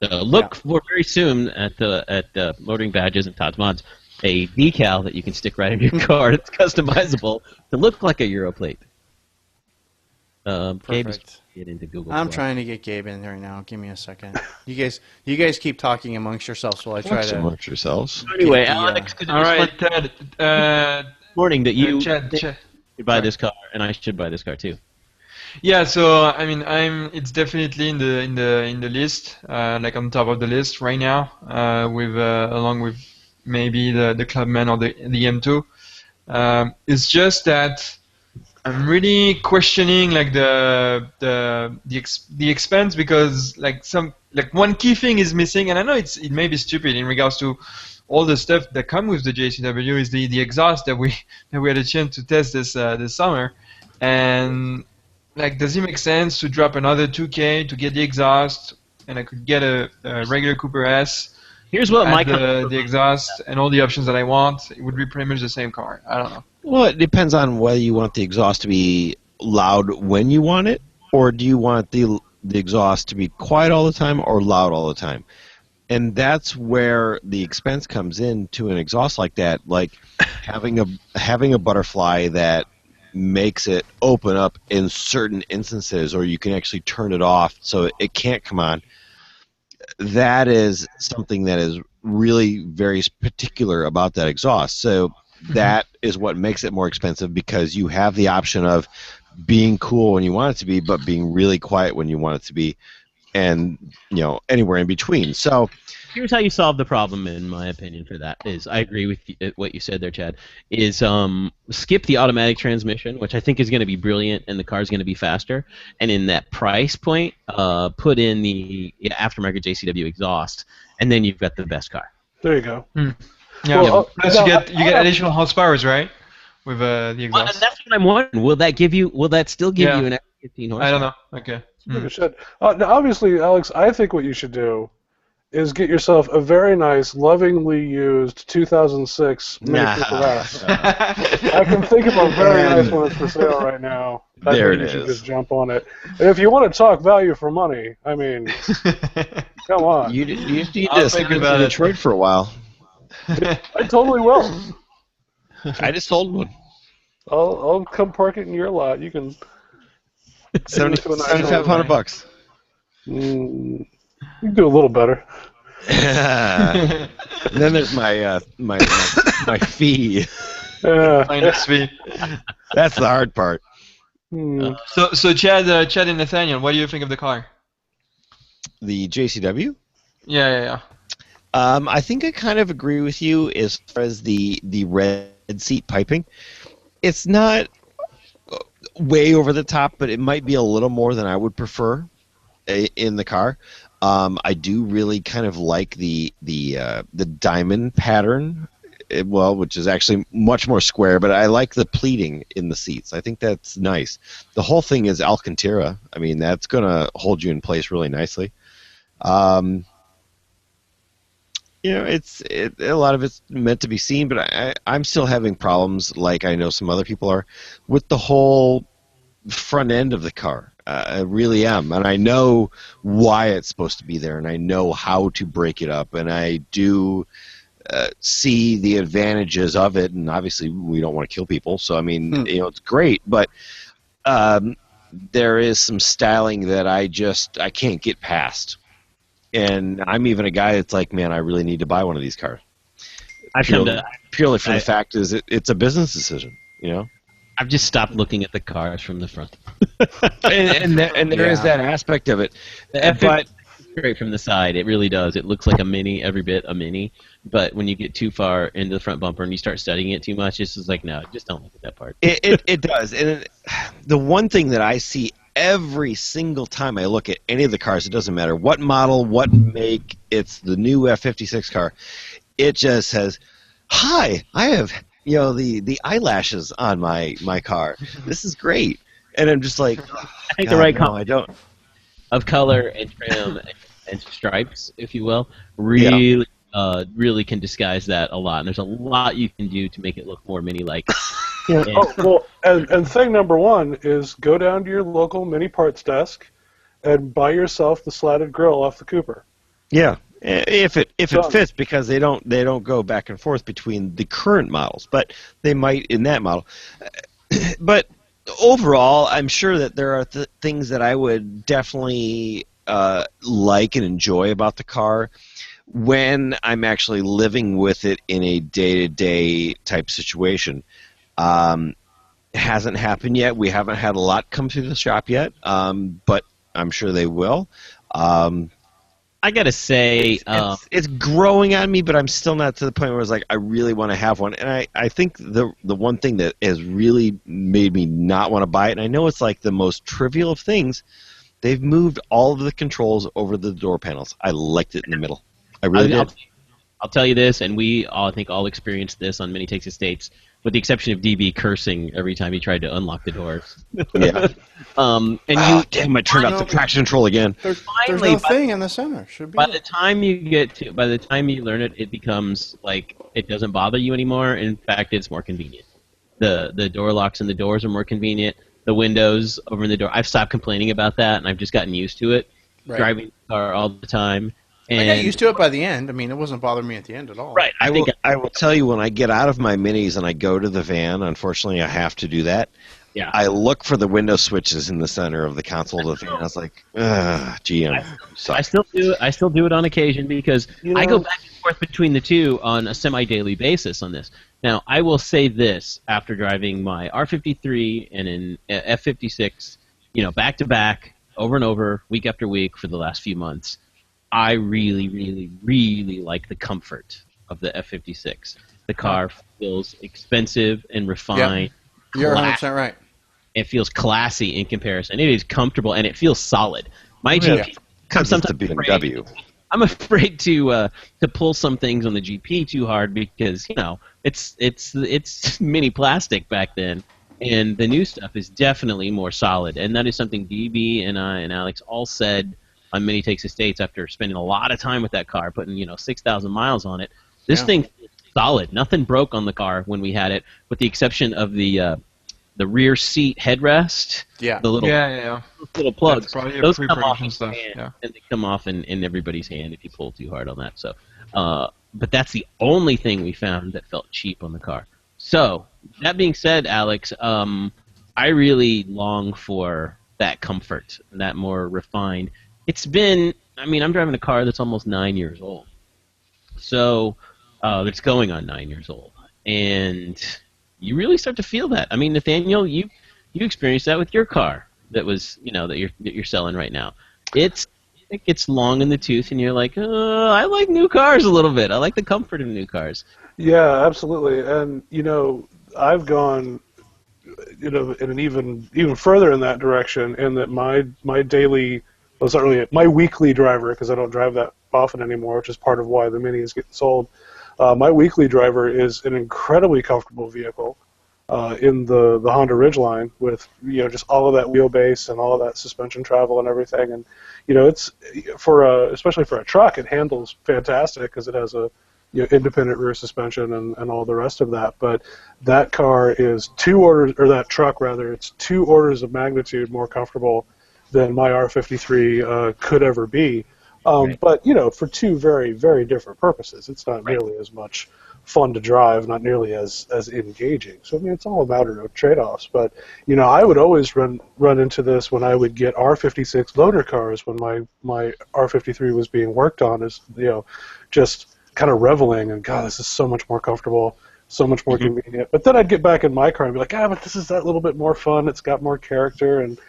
So look for very soon at the Motoring Badges and Todd's Mods a decal that you can stick right in your car. It's customizable to look like a Europlate. Gabe is Perfect. get into Google. I'm Plus. trying to get Gabe in there now. Give me a second. You guys keep talking amongst yourselves while I try Talk to. amongst yourselves. Anyway, the, Alex, could you All right, explain Ted. this morning that you Chad. should buy this car, and I should buy this car too. Yeah, so I mean, it's definitely in the list, like on top of the list right now, with along with maybe the Clubman or the M2. It's just that I'm really questioning like the expense, because like one key thing is missing, and I know it may be stupid in regards to all the stuff that come with the JCW, is the exhaust that we had a chance to test this summer, and like, does it make sense to drop another 2K to get the exhaust, and I could get a regular Cooper S? Here's what my the exhaust and all the options that I want. It would be pretty much the same car. I don't know. Well, it depends on whether you want the exhaust to be loud when you want it, or do you want the exhaust to be quiet all the time or loud all the time. And that's where the expense comes in to an exhaust like that, like having a butterfly that makes it open up in certain instances, or you can actually turn it off so it can't come on. That is something that is really very particular about that exhaust. So that is what makes it more expensive, because you have the option of being cool when you want it to be, but being really quiet when you want it to be, and anywhere in between. So here's how you solve the problem, in my opinion. For that is, I agree with what you said there, Chad. Is skip the automatic transmission, which I think is going to be brilliant, and the car's going to be faster. And in that price point, put in the aftermarket JCW exhaust, and then you've got the best car. There you go. Yeah. Well, Plus you get additional horsepowers, right? With the Well, exhaust. and that's what I'm wondering. Will that still give you an extra 15 horsepower? I don't know. Okay. Maybe it should. Now, obviously, Alex, I think what you should do is get yourself a very nice, lovingly used 2006 Mini Cooper S. I can think of a very nice one that's for sale right now. I There think it you should is. just jump on it. And if you want to talk value for money, I mean, come on. you need I'll to think send it about to it. Detroit for a while. I totally will. I just sold one. I'll come park it in your lot. You can. $7,500. You can do a little better. And then there's my fee. Finance fee. That's the hard part. So Chad and Nathaniel, what do you think of the car? The JCW. Yeah. I think I kind of agree with you as far as the red seat piping. It's not way over the top, but it might be a little more than I would prefer in the car. I do really kind of like the diamond pattern, which is actually much more square, but I like the pleating in the seats. I think that's nice. The whole thing is Alcantara. I mean, that's going to hold you in place really nicely. A lot of it's meant to be seen, but I'm still having problems, like I know some other people are, with the whole front end of the car. I really am, and I know why it's supposed to be there, and I know how to break it up, and I do see the advantages of it, and obviously we don't want to kill people, so I mean, it's great, but there is some styling that I can't get past. And I'm even a guy that's like, man, I really need to buy one of these cars. Purely for the fact is it's a business decision, I've just stopped looking at the cars from the front. and there is that aspect of it. But straight from the side, it really does. It looks like a Mini, every bit a Mini. But when you get too far into the front bumper and you start studying it too much, it's just like, no, just don't look at that part. It does. And the one thing that I see every single time I look at any of the cars, it doesn't matter what model, what make, it's the new F-56 car, it just says, hi, I have the eyelashes on my car. This is great. And I'm just like, I think the God, right no, I don't. of color and trim and stripes, if you will, Yeah. really can disguise that a lot. And there's a lot you can do to make it look more mini-like. Yeah. And, Oh well, and thing number one is go down to your local mini parts desk and buy yourself the slatted grill off the Cooper. Yeah, if it Done. fits, because they don't go back and forth between the current models, but they might in that model. But overall, I'm sure that there are things that I would definitely like and enjoy about the car when I'm actually living with it in a day-to-day type situation. Um, hasn't happened yet. We haven't had a lot come through the shop yet, but I'm sure they will. Um, I gotta say, it's growing on me, but I'm still not to the point where it's like I really want to have one. And I think the one thing that has really made me not want to buy it, and I know it's like the most trivial of things, they've moved all of the controls over the door panels. I liked it in the middle. I really did. I'll tell you this, and we all, I think, all experienced this on Many Takes Estates, with the exception of DB cursing every time he tried to unlock the doors. Yeah. And Damn! I turned off the traction control again. There's Finally, no thing in the center. Should be. by the time you learn it, it becomes like it doesn't bother you anymore. In fact, it's more convenient. The door locks and the doors are more convenient. The windows over in the door. I've stopped complaining about that, and I've just gotten used to it. Right. Driving the car all the time. And I got used to it by the end. I mean, it wasn't bothering me at the end at all. right. I will tell you, when I get out of my minis and I go to the van, unfortunately I have to do that. Yeah. I look for the window switches in the center of the console of the van. I was like, GM. I still do. I still do it on occasion because You know- I go back and forth between the two on a semi-daily basis on this. Now, I will say this: after driving my R53 and an F56, back to back, over and over, week after week for the last few months, I really, really, really like the comfort of the F56. The car feels expensive and refined. You're classy. 100% right. It feels classy in comparison. It is comfortable and it feels solid. My GP, Comes with the BMW. I'm afraid to pull some things on the GP too hard because it's mini plastic back then, and the new stuff is definitely more solid. And that is something DB and I and Alex all said on Many Takes Estates after spending a lot of time with that car, putting 6,000 miles on it. This thing is solid. Nothing broke on the car when we had it, with the exception of the rear seat headrest. Yeah. The little little plugs. That's probably Those pre-production come off in stuff, hand, yeah. and they come off in everybody's hand if you pull too hard on that. So, but that's the only thing we found that felt cheap on the car. So that being said, Alex, I really long for that comfort, that more refined. It's been, I'm driving a car that's almost 9 years old. So, it's going on 9 years old. And you really start to feel that. Nathaniel, you experienced that with your car that was, that you're selling right now. It gets long in the tooth, and you're like, I like new cars a little bit. I like the comfort of new cars. Yeah, absolutely. And I've gone in an even further in that direction, in that my daily, well, it's not really my weekly driver, because I don't drive that often anymore, which is part of why the Mini is getting sold. My weekly driver is an incredibly comfortable vehicle in the Honda Ridgeline, with just all of that wheelbase and all of that suspension travel and everything. And it's especially for a truck, it handles fantastic because it has a independent rear suspension and all the rest of that. But that car is that truck rather, it's 2 orders of magnitude more comfortable than my R53 could ever be. Right. But for 2 very, very different purposes. It's not nearly as much fun to drive, not nearly as engaging. So it's all a matter of trade-offs. But I would always run into this when I would get R56 loaner cars, when my R53 was being worked on, is just kind of reveling, and God, this is so much more comfortable, so much more convenient. But then I'd get back in my car and be like, but this is that little bit more fun. It's got more character, and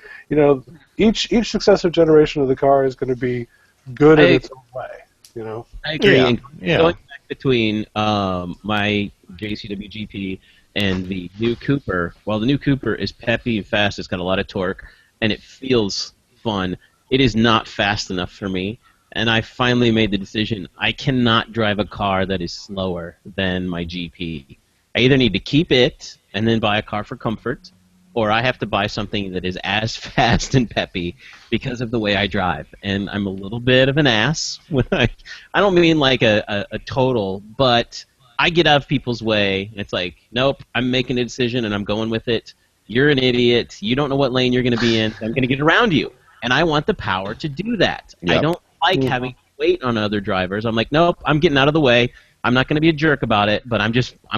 each successive generation of the car is going to be good in its own way. I agree. Yeah. And Yeah. going back between my JCW GP and the new Cooper, while the new Cooper is peppy and fast, it's got a lot of torque, and it feels fun, it is not fast enough for me. And I finally made the decision, I cannot drive a car that is slower than my GP. I either need to keep it and then buy a car for comfort, or I have to buy something that is as fast and peppy because of the way I drive. And I'm a little bit of an ass. I don't mean like a total, but I get out of people's way. It's like, nope, I'm making a decision and I'm going with it. You're an idiot. You don't know what lane you're going to be in. I'm going to get around you. And I want the power to do that. Yep. I don't like having to wait on other drivers. I'm like, nope, I'm getting out of the way. I'm not going to be a jerk about it, but I'm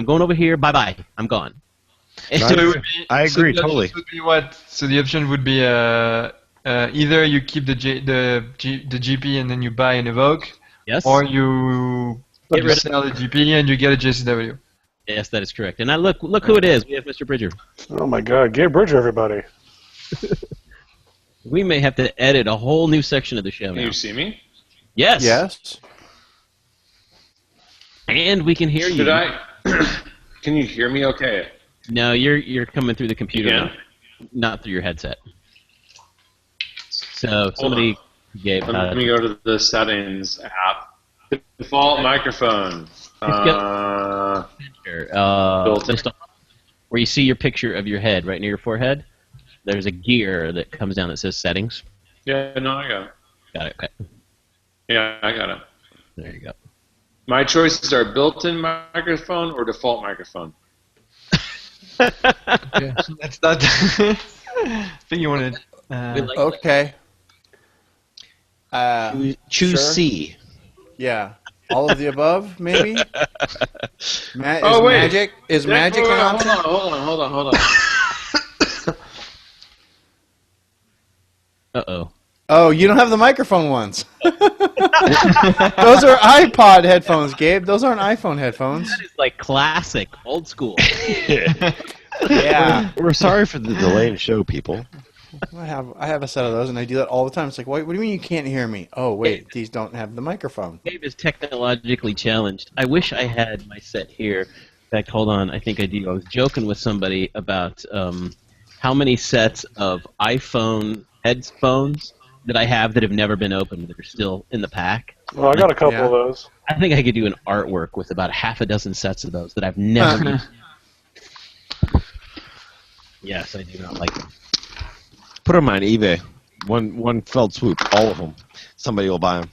going over here. Bye-bye. I'm gone. So it would be, I agree totally. Would be what? So the option would be either you keep the GP and then you buy an Evoque, Yes. or you sell the GP and you get a JCW. Yes, that is correct. And look who it is. We have Mr. Bridger. Oh my God, Gabe Bridger, everybody. We may have to edit a whole new section of the show Can now. you see me? Yes. Yes. And we can hear you. Should I? Can you hear me okay? No, you're coming through the computer Again? now, not through your headset. So somebody gave. Let me go to the settings app. Default microphone. Just where you see your picture of your head right near your forehead, there's a gear that comes down that says settings. Yeah, no, I got it. Got it. Okay. Yeah, I got it. There you go. My choices are built-in microphone or default microphone. Yeah, that's not. I think you wanted. Okay. Choose Sure. C. Yeah. All of the above, maybe? Is Oh, wait. magic an option? Hold on. Uh-oh. Oh, you don't have the microphone ones. Those are iPod headphones, Gabe. Those aren't iPhone headphones. That is like classic, old school. Yeah. We're sorry for the delay in show, people. I have a set of those, and I do that all the time. It's like, what do you mean you can't hear me? Oh, wait, these don't have the microphone. Gabe is technologically challenged. I wish I had my set here. In fact, hold on. I think I do. I was joking with somebody about how many sets of iPhone headphones that I have that have never been opened that are still in the pack. Well, I got a couple of those. I think I could do an artwork with about half a dozen sets of those that I've never used. Yes, I do not like them. Put them on eBay. One fell swoop, all of them. Somebody will buy them.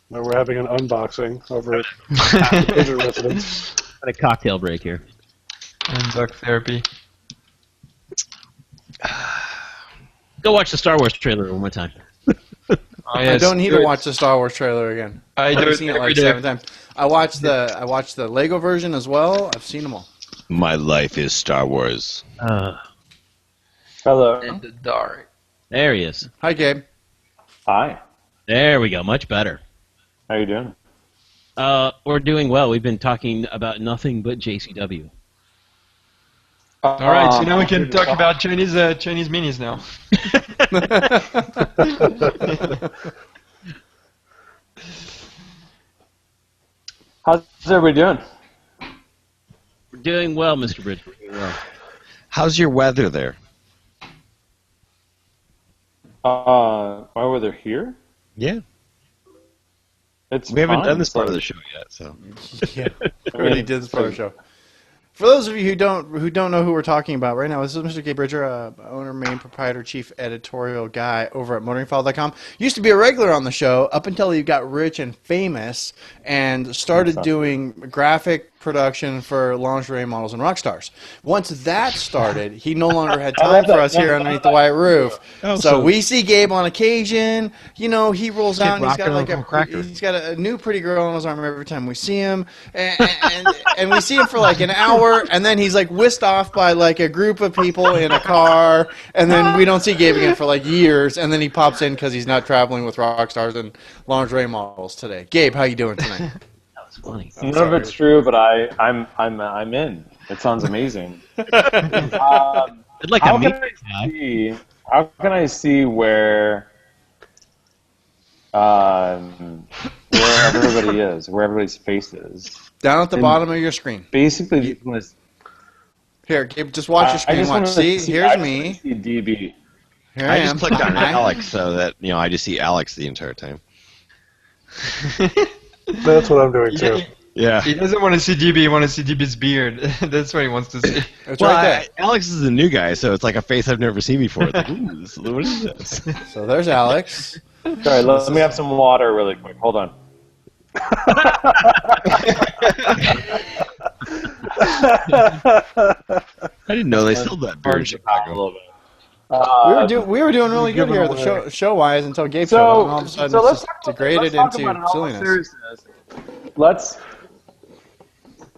Now we're having an unboxing over at the Bridger residence. Got a cocktail break here. And duck therapy. Go watch the Star Wars trailer one more time. Oh, yes, I don't need do to it. watch the Star Wars trailer again. I do I've it seen it every like day. 7 times. I watched the Lego version as well. I've seen them all. My life is Star Wars. Hello. In the dark. There he is. Hi, Gabe. Hi. There we go. Much better. How you doing? We're doing well. We've been talking about nothing but JCW. All right, so now we can talk about Chinese minis now. How's everybody doing? We're doing well, Mr. Bridge. We're doing well. How's your weather there? My weather here? Yeah. It's We haven't fine. done this part of the show yet, so. Yeah, we already did this part of the show. For those of you who don't know who we're talking about right now, this is Mr. Gabe Bridger, owner, main proprietor, chief editorial guy over at motoringfile.com. Used to be a regular on the show up until he got rich and famous and started doing graphic production for lingerie models and rock stars. Once that started, he no longer had time for us here underneath the white roof. So we see Gabe on occasion. You know, he rolls out and he's got a new pretty girl on his arm every time we see him, and we see him for like an hour, and then he's like whisked off by like a group of people in a car, and then we don't see Gabe again for like years, and then he pops in because he's not traveling with rock stars and lingerie models today. Gabe, how you doing tonight? Funny. None of it's true, but I'm in. It sounds amazing. I'd like to meet this guy. How can I see where everybody is, where everybody's face is? Down at the bottom of your screen. Basically, just want to. Here, Gabe, just watch your screen. Watch. See, here's me. See DB. Here I am. just clicked on Hi. Alex so that, I just see Alex the entire time. That's what I'm doing too. Yeah. He doesn't want to see DB. He wants to see DB's beard. That's what he wants to see. It's Well, right Alex is a new guy, so it's like a face I've never seen before. It's like, ooh, what is this? there. So there's Alex. Sorry, let me have some water really quick. Hold on. I didn't know they sold that beer in A Chicago. little bit. We were doing really good Give here, it the away. show wise, until Gabe showed up, and all of a sudden so it's let's just talk about, degraded let's talk into about it in all silliness. seriousness.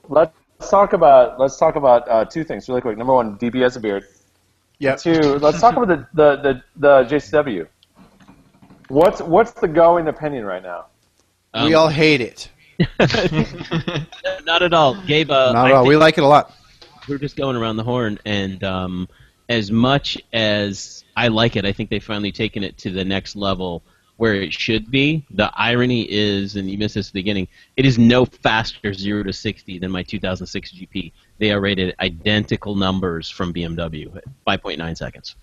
Let's talk about two things really quick. Number one, DB has a beard. Yep. Two, let's talk about the JCW. What's the going opinion right now? We all hate it. Not at all, Gabe. Not I at all. think We like it a lot. we're just going around the horn, and as much as I like it, I think they've finally taken it to the next level where it should be. The irony is, and you missed this at the beginning, it is no faster 0 to 60 than my 2006 GP. They are rated identical numbers from BMW at 5.9 seconds.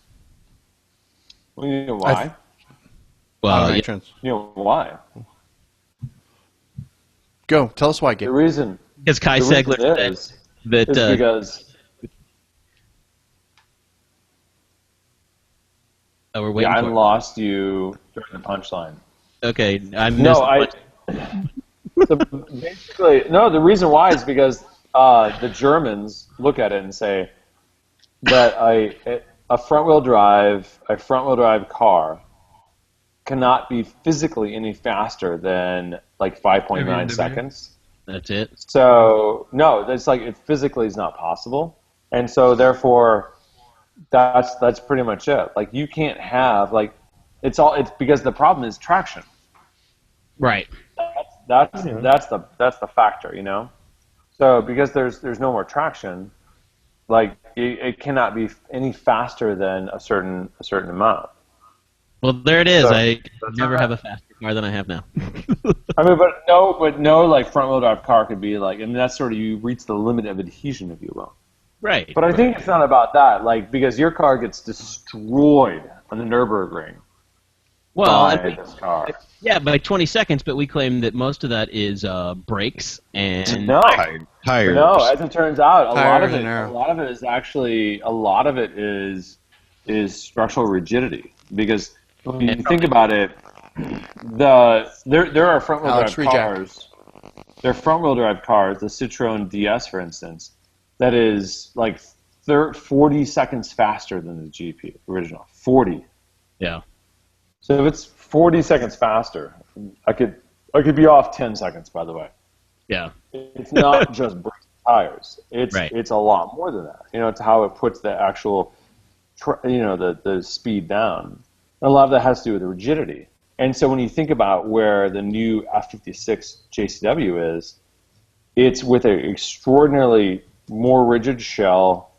Well, you know why? Well, yeah, Trends. You know why? Go. Tell us why, The Gabe. reason because Kai the reason Segler said is that because we're waiting I for it. lost you during the punchline. Okay, I missed No, basically, no. The reason why is because the Germans look at it and say that a front-wheel drive car cannot be physically any faster than like 5.9 BMW. seconds. That's it. So no, that's like it physically is not possible, and so therefore, that's pretty much it. Like you can't have like it's because the problem is traction. Right. That's the factor, you know. So because there's no more traction, like it cannot be any faster than a certain amount. Well, there it is. So, I never have a faster car than I have now. I mean, but no, like front wheel drive car could be like, I mean, that's sort of you reach the limit of adhesion, if you will. Right. But I think it's not about that, like because your car gets destroyed on the Nürburgring. Well, I by think, this car. yeah, by 20 seconds, but we claim that most of that is brakes and No, Tires. no. As it turns out, a lot Tires of and air. it is structural rigidity because when you think about it, there are front wheel Alex, drive reject. cars. There are front wheel drive cars. The Citroen DS, for instance, that is like 40 seconds faster than the GP original. 40. yeah. So if it's 40 seconds faster, I could be off 10 seconds. By the way, Yeah. it's not just brakes and tires. Right. It's a lot more than that. You know, it's how it puts the actual, the speed down. And a lot of that has to do with the rigidity. And so when you think about where the new F56 JCW is, it's with an extraordinarily more rigid shell,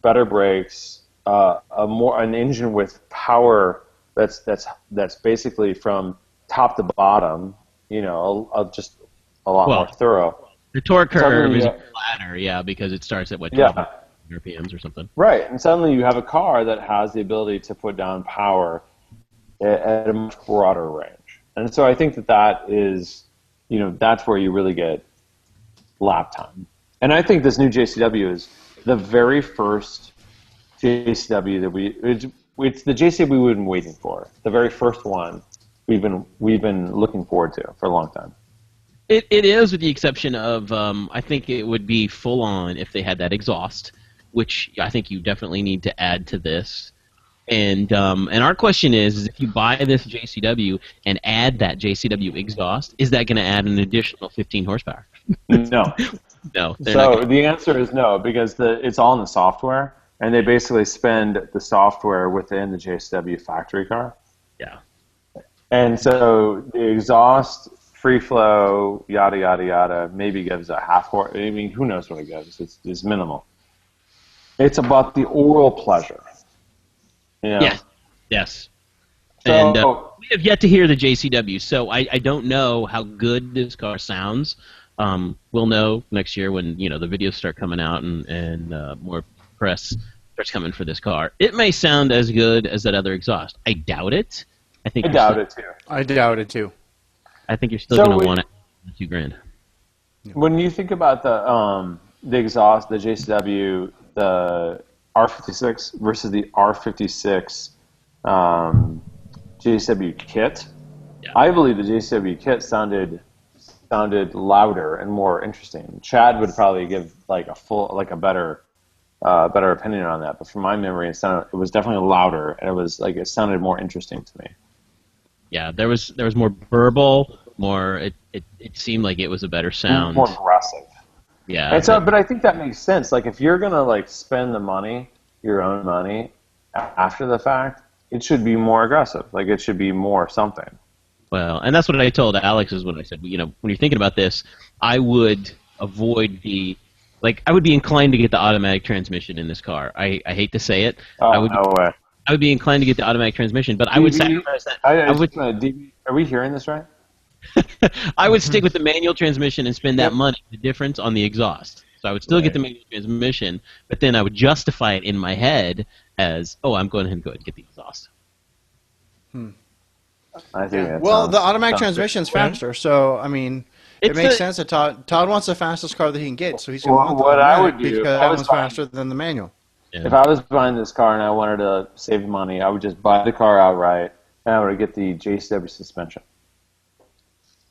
better brakes, an engine with power that's basically from top to bottom. You know, just a lot more thorough. The torque curve Suddenly, is yeah. flatter, yeah, because it starts at, what, Yeah. 12 RPMs or something. Right, and suddenly you have a car that has the ability to put down power at a much broader range. And so I think that is, that's where you really get lap time. And I think this new JCW is the very first JCW that it's the JCW we've been waiting for. The very first one we've been looking forward to for a long time. It is, with the exception of I think it would be full on if they had that exhaust, which I think you definitely need to add to this. And our question is if you buy this JCW and add that JCW exhaust, is that going to add an additional 15 horsepower? No. No. So the answer is no, because it's all in the software, and they basically spend the software within the JCW factory car. Yeah. And so the exhaust, free flow, yada, yada, yada, maybe gives a half horse. I mean, who knows what it gives? It's minimal. It's about the oral pleasure. You know? Yes. Yes. So, And we have yet to hear the JCW, so I don't know how good this car sounds. We'll know next year when the videos start coming out and more press starts coming for this car. It may sound as good as that other exhaust. I doubt it. I doubt it too. I doubt it too. I think you're still So going to want it $2,000. When you think about the exhaust, the JCW, the R56 versus the R56 JCW kit, I believe the JCW kit sounded louder and more interesting. Chad would probably give like a better opinion on that, but from my memory, it was definitely louder, and it sounded more interesting to me. Yeah, there was more verbal, more. It seemed like it was a better sound, more aggressive. Yeah, and so, but I think that makes sense. Like if you're gonna spend the money, your own money, after the fact, it should be more aggressive. Like it should be more something. Well, and that's what I told Alex is when I said, when you're thinking about this, I would avoid I would be inclined to get the automatic transmission in this car. I hate to say it. Oh, no way. I would be inclined to get the automatic transmission, but I would sacrifice that. Are we hearing this right? I would stick with the manual transmission and spend that money, the difference on the exhaust. So I would still get the manual transmission, but then I would justify it in my head as, I'm going ahead and go ahead and get the exhaust. I think the automatic transmission's faster, so I mean, it makes sense that Todd wants the fastest car that he can get, so he's going to want the automatic because that one's faster than the manual. Yeah. If I was buying this car and I wanted to save money, I would just buy the car outright and I would get the JCW suspension.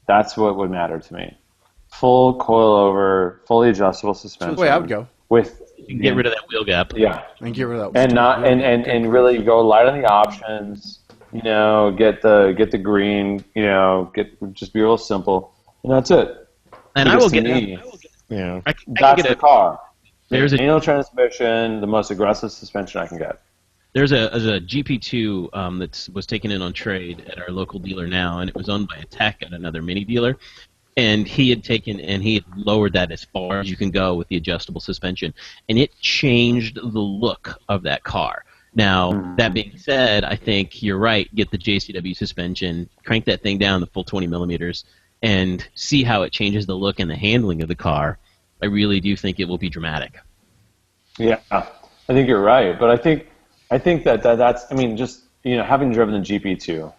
That's what would matter to me. Full coilover, fully adjustable suspension. That's the way I would go. Get rid of that wheel gap. Yeah. And get rid of that. And really go light on the options. Get the green. Just be real simple, and that's it. And because I will get. That's the car. There's a manual transmission, the most aggressive suspension I can get. There's a GP2 that was taken in on trade at our local dealer now, and it was owned by a tech at another mini dealer. And he had lowered that as far as you can go with the adjustable suspension, and it changed the look of that car. Now, that being said, I think you're right. Get the JCW suspension, crank that thing down the full 20 millimeters, and see how it changes the look and the handling of the car. I really do think it will be dramatic. Yeah, I think you're right. But I think that's. I mean, just having driven the GP2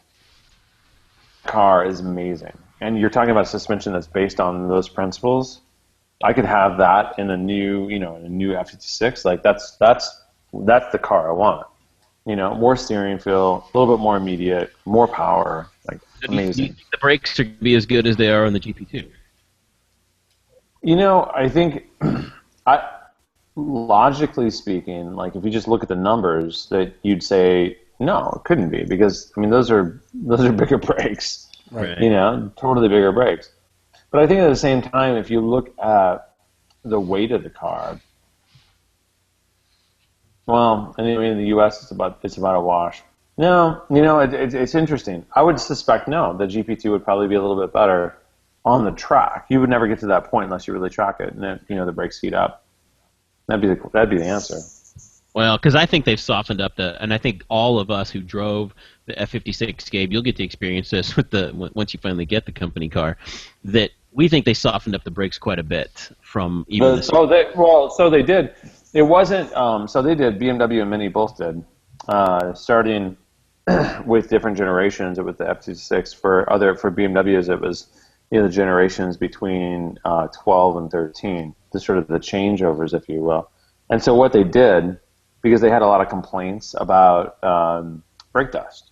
car is amazing, and you're talking about a suspension that's based on those principles. I could have that in a new, in a new F56. Like that's the car I want. More steering feel, a little bit more immediate, more power. Like amazing. Do you think the brakes are going to be as good as they are on the GP2? I think, logically speaking, like if you just look at the numbers, that you'd say no, it couldn't be because those are bigger brakes, right? Totally bigger brakes. But I think at the same time, if you look at the weight of the car, well, anyway, in the U.S. it's about a wash. No, it's interesting. I would suspect no, the GP2 would probably be a little bit better on the track. You would never get to that point unless you really track it, and then the brakes heat up. That'd be the answer. Well, because I think they've softened up and I think all of us who drove the F56, Gabe, you'll get to experience this once you finally get the company car, that we think they softened up the brakes quite a bit from even. So they did. It wasn't. So they did. BMW and Mini both did. Starting with different generations, with the F56 for BMWs, it was the generations between 12 and 13, the sort of the changeovers, if you will. And so what they did, because they had a lot of complaints about brake dust,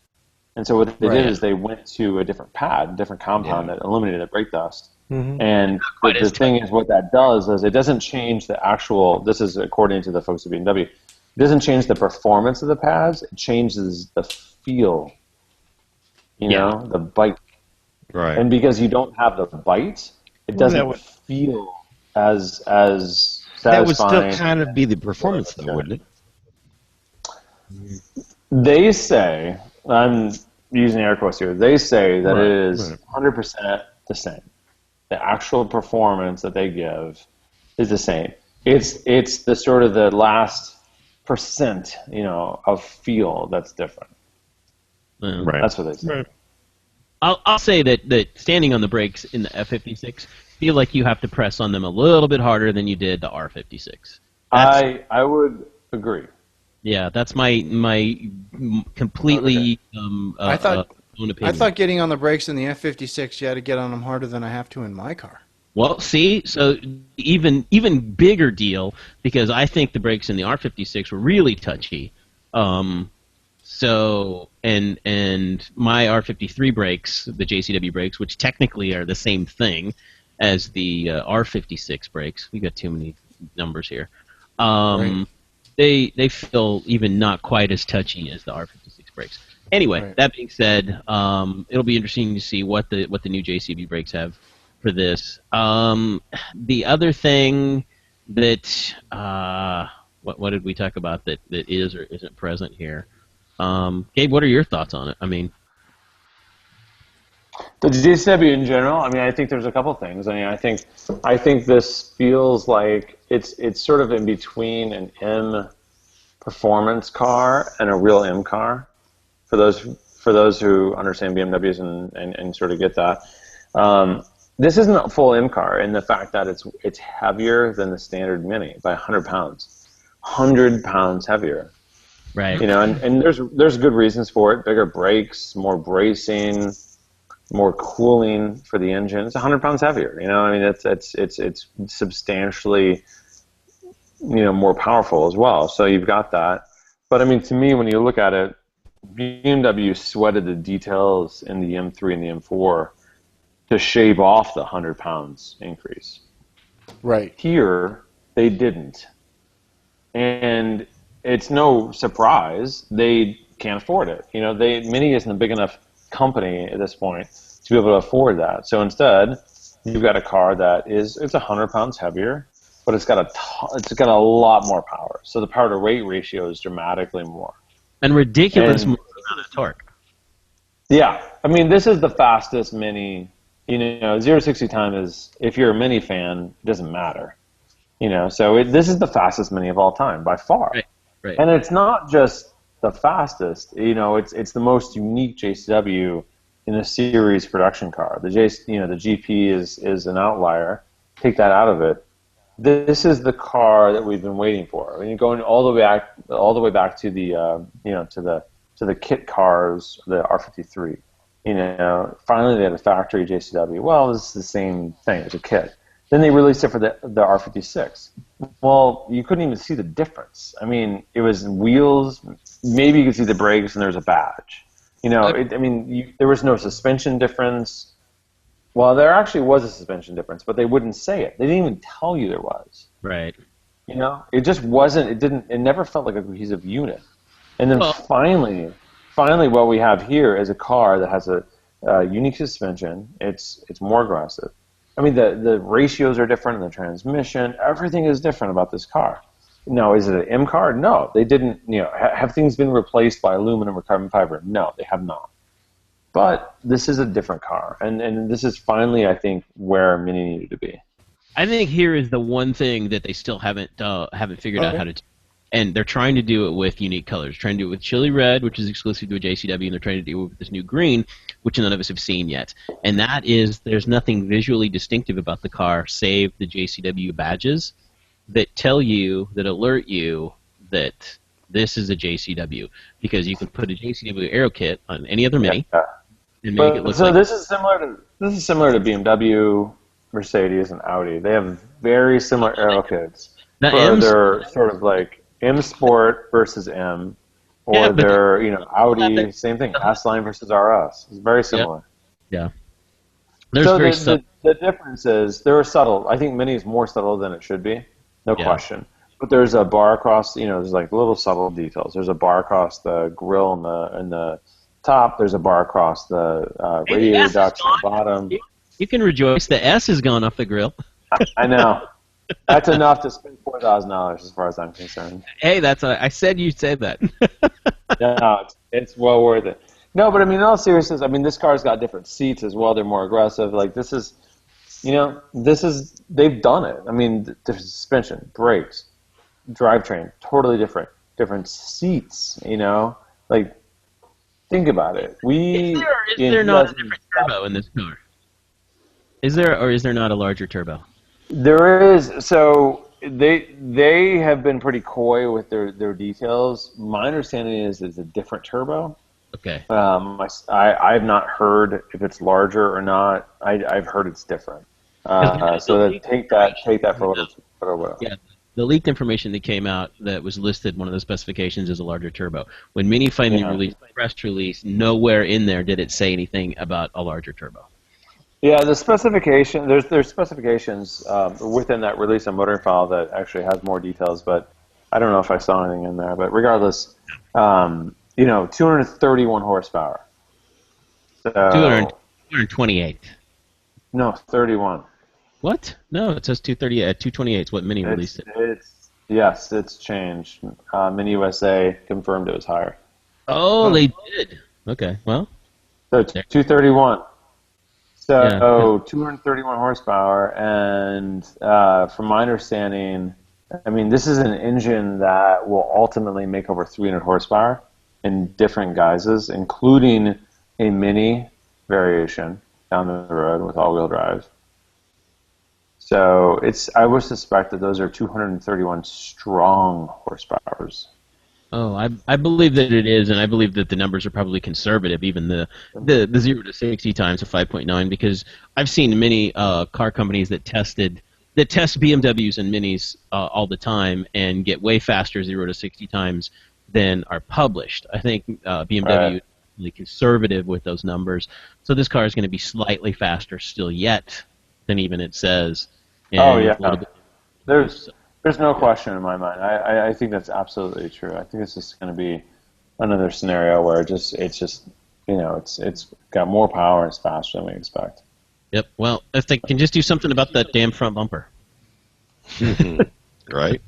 and so what they did is they went to a different compound that eliminated the brake dust. Mm-hmm. And the thing is, what that does is it doesn't change the actual. This is according to the folks at BMW. It doesn't change the performance of the pads. It changes the feel. The bite. Right. And because you don't have the bite, it doesn't feel as satisfying. That would still kind of be the performance, though, wouldn't it? They say, I'm using air quotes here, they say that it is 100% the same. The actual performance that they give is the same. It's the sort of the last percent, of feel that's different. Right. That's what they say. Right. I'll say that standing on the brakes in the F56 feel like you have to press on them a little bit harder than you did the R56. I would agree. Yeah, that's my completely own opinion. I thought getting on the brakes in the F56, you had to get on them harder than I have to in my car. Well, see, so even bigger deal because I think the brakes in the R56 were really touchy. So and my R53 brakes, the JCW brakes, which technically are the same thing as the R56 brakes. We got too many numbers here. Right. They feel even not quite as touchy as the R56 brakes. Anyway, Right. that being said, it'll be interesting to see what the new JCB brakes have for this. The other thing that what did we talk about that is or isn't present here? Gabe, what are your thoughts on it? I mean, The JCW in general, I mean, I think there's a couple things. I mean, I think this feels like it's sort of in between an M performance car and a real M car. For those who understand BMWs and sort of get that, this isn't a full M car in the fact that it's heavier than the standard Mini by 100 pounds, 100 pounds heavier. right. You know, and there's good reasons for it. Bigger brakes, more bracing, more cooling for the engine. It's 100 pounds heavier. You know, I mean, it's substantially, you know, more powerful as well. So you've got that. But I mean, to me, when you look at it, BMW sweated the details in the M3 and the M4 to shave off the 100 pounds increase. Right. Here, they didn't. And it's no surprise they can't afford it. You know, Mini isn't a big enough company at this point to be able to afford that. So instead, you've got a car that it's 100 pounds heavier, but it's got a lot more power. So the power to weight ratio is dramatically more. And ridiculous And- amount of torque. Yeah, I mean, this is the fastest Mini. You know, 0 to 60 time is, if you're a Mini fan, it doesn't matter. You know, so this is the fastest Mini of all time by far. Right. And it's not just the fastest. You know, it's the most unique JCW in a series production car. The GP is an outlier. Take that out of it. This is the car that we've been waiting for. I mean, going all the way back to the to the kit cars, the R53. You know, finally they had a factory JCW. Well, this is the same thing. It's a kit. Then they released it for the R56. Well, you couldn't even see the difference. I mean, it was wheels. Maybe you could see the brakes, and there was a badge. You know, there was no suspension difference. Well, there actually was a suspension difference, but they wouldn't say it. They didn't even tell you there was. Right. You know, it just wasn't. It never felt like a cohesive unit. And then finally, what we have here is a car that has a unique suspension. It's more aggressive. I mean, the ratios are different in the transmission. Everything is different about this car. Now, is it an M car? No, they didn't. You know, have things been replaced by aluminum or carbon fiber? No, they have not. But this is a different car, and this is finally, I think, where Mini needed to be. I think here is the one thing that they still haven't figured out how to do. And they're trying to do it with unique colors. Trying to do it with chili red, which is exclusive to a JCW, and they're trying to do it with this new green, which none of us have seen yet. And that is, there's nothing visually distinctive about the car, save the JCW badges that tell you, that alert you that this is a JCW. Because you can put a JCW aero kit on any other Mini and make it look like... This is similar to BMW, Mercedes, and Audi. They have very similar aero kits. They're sort of like M Sport versus M, or they're Audi, same thing. S line versus RS. It's very similar. Yeah. The difference is they're subtle. I think Mini is more subtle than it should be, no question. But there's a bar across. There's like little subtle details. There's a bar across the grille in the top. There's a bar across the radiator ducts at the bottom. You can rejoice. The S has gone off the grill. I know. That's enough to spend $4,000 as far as I'm concerned. Hey, I said you'd say that. No, it's well worth it. No, but I mean, in all seriousness, I mean, this car's got different seats as well. They're more aggressive. Like, this is, they've done it. I mean, different suspension, brakes, drivetrain, totally different. Different seats, Like, think about it. Is there not a different turbo in this car? Is there, or is there not a larger turbo? There is. So they have been pretty coy with their details. My understanding is it's a different turbo. Okay. I've not heard if it's larger or not. I've heard it's different. So that take that for what it's worth. Yeah, the leaked information that came out that was listed, one of the specifications is a larger turbo. When Mini finally released the press release, nowhere in there did it say anything about a larger turbo. Yeah, the specification, there's specifications within that release and motoring file that actually has more details, but I don't know if I saw anything in there. But regardless, 231 horsepower. So, 228. No, 31. What? No, it says 230 at 228 is what Mini released it. It's changed. Mini USA confirmed it was higher. Oh, they did. Okay, well. So 231. So Yeah. 231 horsepower, and from my understanding, I mean, this is an engine that will ultimately make over 300 horsepower in different guises, including a Mini variation down the road with all-wheel drive. So I would suspect that those are 231 strong horsepowers. Oh, I believe that it is, and I believe that the numbers are probably conservative, even the 0 to 60 times of 5.9, because I've seen many car companies that test BMWs and Minis all the time and get way faster 0 to 60 times than are published. I think BMW is really conservative with those numbers, so this car is going to be slightly faster still yet than even it says. And There's no question in my mind. I think that's absolutely true. I think it's just going to be another scenario where it's got more power and it's faster than we expect. Yep. Well, if they can just do something about that damn front bumper. Right?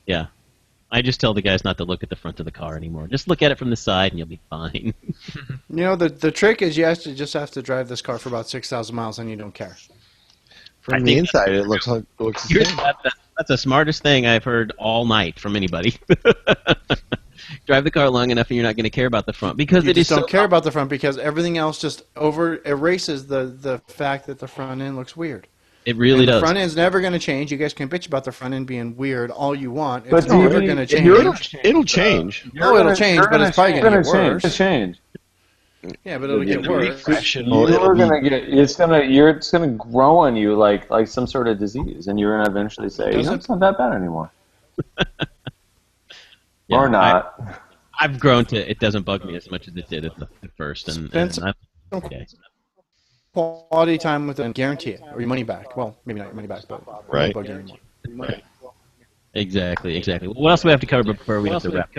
Yeah. I just tell the guys not to look at the front of the car anymore. Just look at it from the side and you'll be fine. The trick is you just have to drive this car for about 6,000 miles and you don't care. From the inside, it looks the same. That's the smartest thing I've heard all night from anybody. Drive the car long enough and you're not going to care about the front because you just don't care about the front because everything else just erases the fact that the front end looks weird. It really does. The front end's never going to change. You guys can bitch about the front end being weird all you want. But it's never going to change. It'll change. It'll change, but it's probably going to get worse. It's change. Yeah, but it'll get worse. It's gonna grow on you like some sort of disease, and you're gonna eventually say, it's not that bad anymore. Yeah, or not. I've grown to it doesn't bug me as much as it did at first, and I'm okay. Quality time with them, guarantee it, or your money back. Well, maybe not your money back, but right. It won't bug you anymore. Right. Exactly. Well, what else do we have to cover before we have to wrap?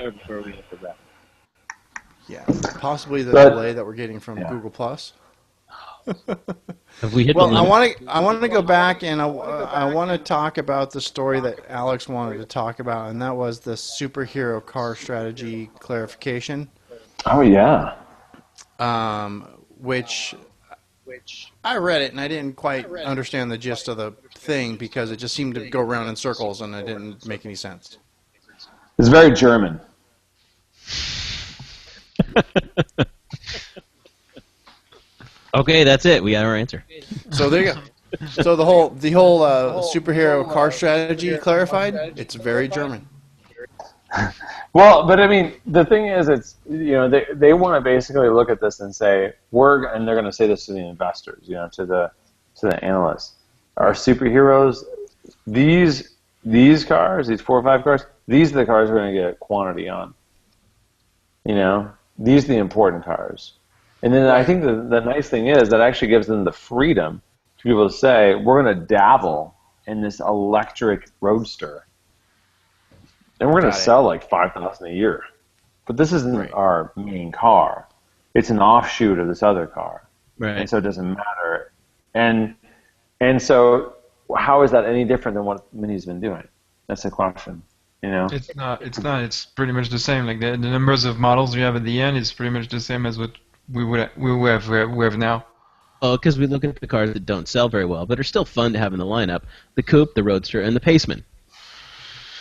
Yeah, possibly the delay that we're getting from Google Plus. Have we hit well, I want to go back and I want to talk about the story that Alex wanted to talk about, and that was the superhero car strategy clarification. Oh yeah. Which I read it and I didn't quite understand the gist of the thing because it just seemed to go around in circles and it didn't make any sense. It's very German. Okay, that's it. We got our answer. So there you go. So the whole superhero car strategy clarified. It's very German. Well, but I mean, the thing is, it's they want to basically look at this and say and they're going to say this to the investors, to the analysts. Our superheroes, these cars, these 4 or 5 cars, these are the cars we're going to get quantity on. These are the important cars. And then I think the nice thing is that actually gives them the freedom to be able to say, we're going to dabble in this electric roadster. And we're going to sell like 5,000 a year. But this isn't our main car. It's an offshoot of this other car. Right. And so it doesn't matter. And so how is that any different than what Mini's been doing? That's the question. It's not. It's pretty much the same. Like the numbers of models we have at the end is pretty much the same as what we have now. Oh, because we look at the cars that don't sell very well, but are still fun to have in the lineup: the Coupe, the Roadster, and the Paceman.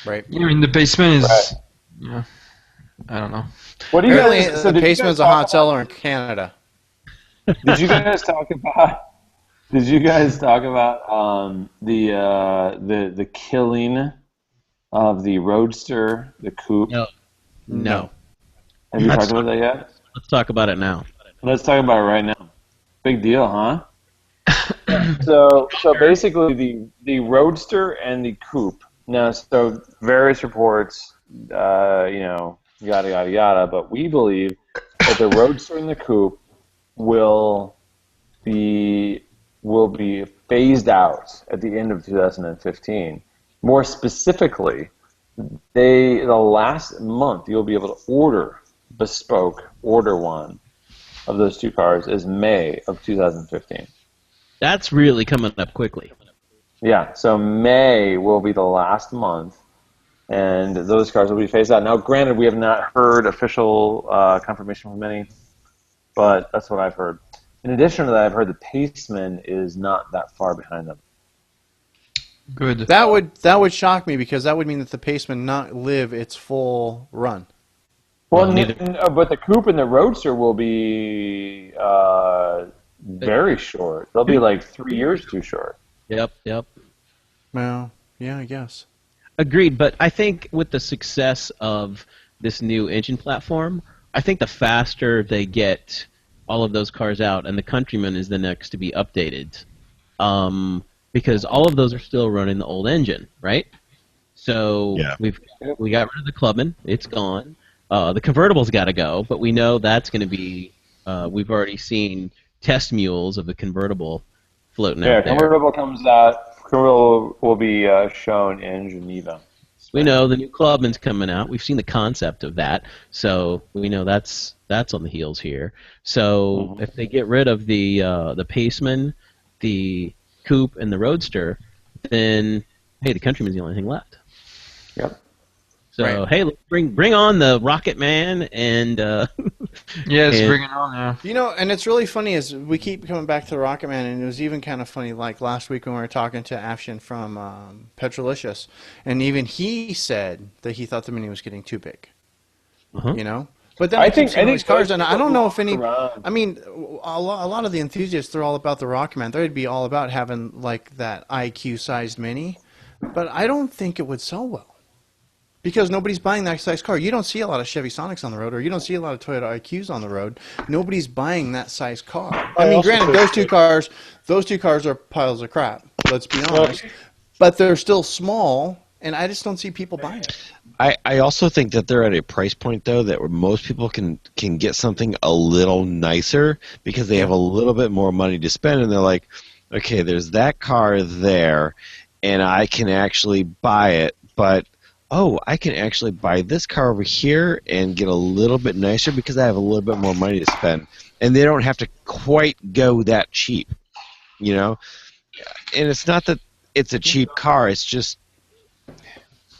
Right. I mean, the Paceman is. Yeah. I don't know. What do you Apparently, guys? the Paceman's a hot seller in Canada. Did you guys talk about? Did you guys talk about the killing of the Roadster, the Coupe? No. Have you talked about that yet? Let's talk about it now. Let's talk about it right now. Big deal, huh? So basically, the Roadster and the Coupe. Now, so various reports, yada yada yada. But we believe that the Roadster and the Coupe will be phased out at the end of 2015. More specifically, the last month you'll be able to order one of those two cars is May of 2015. That's really coming up quickly. Yeah, so May will be the last month, and those cars will be phased out. Now, granted, we have not heard official confirmation from any, but that's what I've heard. In addition to that, I've heard the Paceman is not that far behind them. Good. That would shock me because that would mean that the Paceman not live its full run. Well, but the Coupe and the Roadster will be very short. They'll be like 3 years too short. Yep. Well, yeah, I guess. Agreed, but I think with the success of this new engine platform, I think the faster they get all of those cars out, and the Countryman is the next to be updated, because all of those are still running the old engine, right? So we got rid of the Clubman, it's gone. The convertible's got to go, but we know that's going to be. We've already seen test mules of the convertible floating out there. Yeah, convertible comes out. Convertible will be shown in Geneva. We know the new Clubman's coming out. We've seen the concept of that, so we know that's on the heels here. So if they get rid of the Paceman, the Coupe, and the Roadster, then hey, the Countryman's the only thing left. Yep. So hey, let's bring on the Rocket Man and Yes, bring it on. Yeah. You know, and it's really funny is we keep coming back to the Rocket Man, and it was even kind of funny like last week when we were talking to Afshin from Petrolicious, and even he said that he thought the Mini was getting too big. You know, but then I think these cars, and I don't know if any. I mean, a lot of the enthusiasts they're all about the Rocket Man. They'd be all about having like that IQ-sized Mini, but I don't think it would sell well. Because nobody's buying that size car. You don't see a lot of Chevy Sonics on the road, or you don't see a lot of Toyota IQs on the road. Nobody's buying that size car. I mean, granted, those two cars are piles of crap. Let's be honest. But they're still small, and I just don't see people buying it. I also think that they're at a price point, though, that where most people can get something a little nicer because they have a little bit more money to spend, and they're like, okay, there's that car there, and I can actually buy it, but I can actually buy this car over here and get a little bit nicer because I have a little bit more money to spend. And they don't have to quite go that cheap, you know? And it's not that it's a cheap car, it's just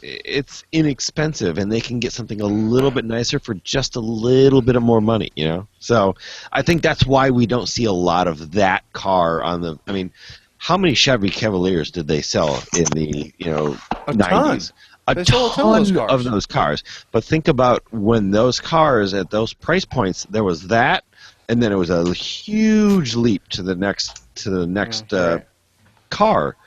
it's inexpensive, and they can get something a little bit nicer for just a little bit of more money, you know? So I think that's why we don't see a lot of that car on the... I mean, how many Chevy Cavaliers did they sell in the 90s? A ton of those cars. But think about when those cars at those price points, there was that, and then it was a huge leap to the next car.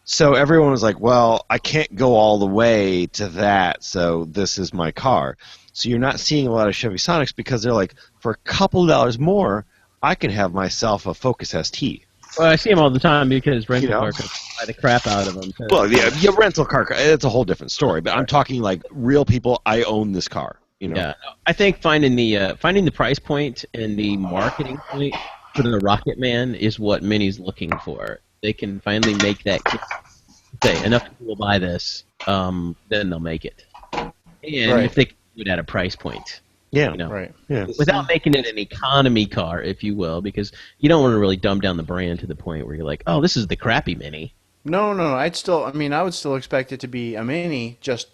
So everyone was like, well, I can't go all the way to that, so this is my car. So you're not seeing a lot of Chevy Sonics because they're like, for a couple $dollars more, I can have myself a Focus ST. Well, I see them all the time because rental car companies buy the crap out of them. Well, yeah, rental car, it's a whole different story. But I'm talking like real people. I own this car. You know? Yeah, I think finding the price point and the marketing point for the Rocket Man is what Mini's looking for. They can finally make that. Say enough people will buy this, then they'll make it. And if they can do it at a price point. Yeah, you know, right. Yeah. Without making it an economy car, if you will, because you don't want to really dumb down the brand to the point where you're like, oh, this is the crappy Mini. No. I would still expect it to be a Mini, just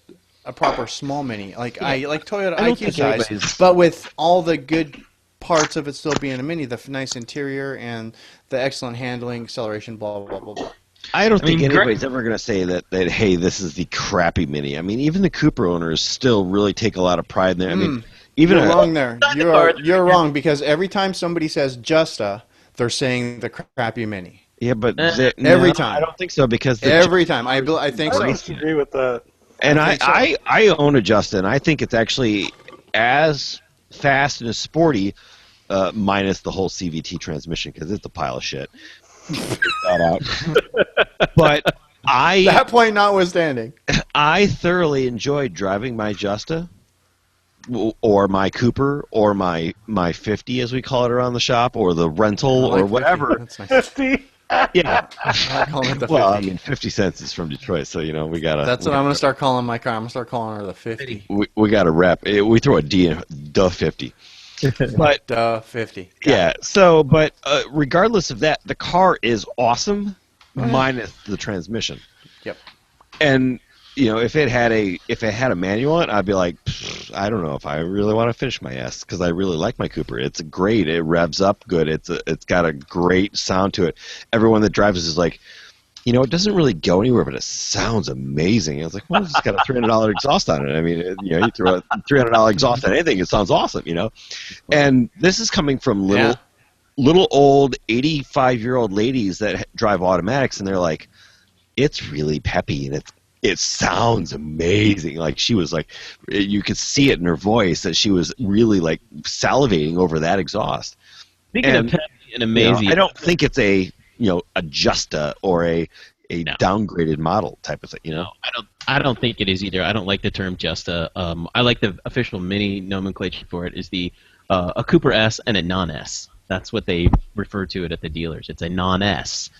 a proper small Mini, like Toyota IQ size, but with all the good parts of it still being a Mini, the nice interior and the excellent handling, acceleration, blah blah blah blah. I don't think anybody's ever going to say that, hey, this is the crappy Mini. I mean, even the Cooper owners still really take a lot of pride in there. I mean. You're wrong there. You're wrong because every time somebody says Justa, they're saying the crappy Mini. Yeah, but every time. I don't think so because every time I think so. I disagree with that. And I own a Justa, and I think it's actually as fast and as sporty, minus the whole CVT transmission because it's a pile of shit. that out. But That point notwithstanding. I thoroughly enjoyed driving my Justa or my Cooper or my 50 as we call it around the shop, or the rental I like or whatever. 50. That's nice. Yeah. I like calling it the 50. Well, I mean, 50 cents is from Detroit, so we gotta. That's what I'm gonna start calling my car. I'm gonna start calling her the 50. We got to rep. We throw a D in the 50. But 50. yeah. So, but regardless of that, the car is awesome, minus the transmission. Yep. And if it had a manual in it, I'd be like, I don't know if I really want to finish my S, because I really like my Cooper. It's great. It revs up good. It's got a great sound to it. Everyone that drives is like, it doesn't really go anywhere, but it sounds amazing. I was like, well, it's got a $300 exhaust on it. I mean, you throw a $300 exhaust on anything, it sounds awesome, And this is coming from little old 85-year-old ladies that drive automatics, and they're like, it's really peppy and it sounds amazing. Like, she was like, you could see it in her voice that she was really like salivating over that exhaust. Speaking of peppy and amazing, I don't think it's a Justa or a downgraded model type of thing. I don't think it is either. I don't like the term Justa. I like the official mini nomenclature for it is a Cooper S and a non-S. That's what they refer to it at the dealers. It's a non-S.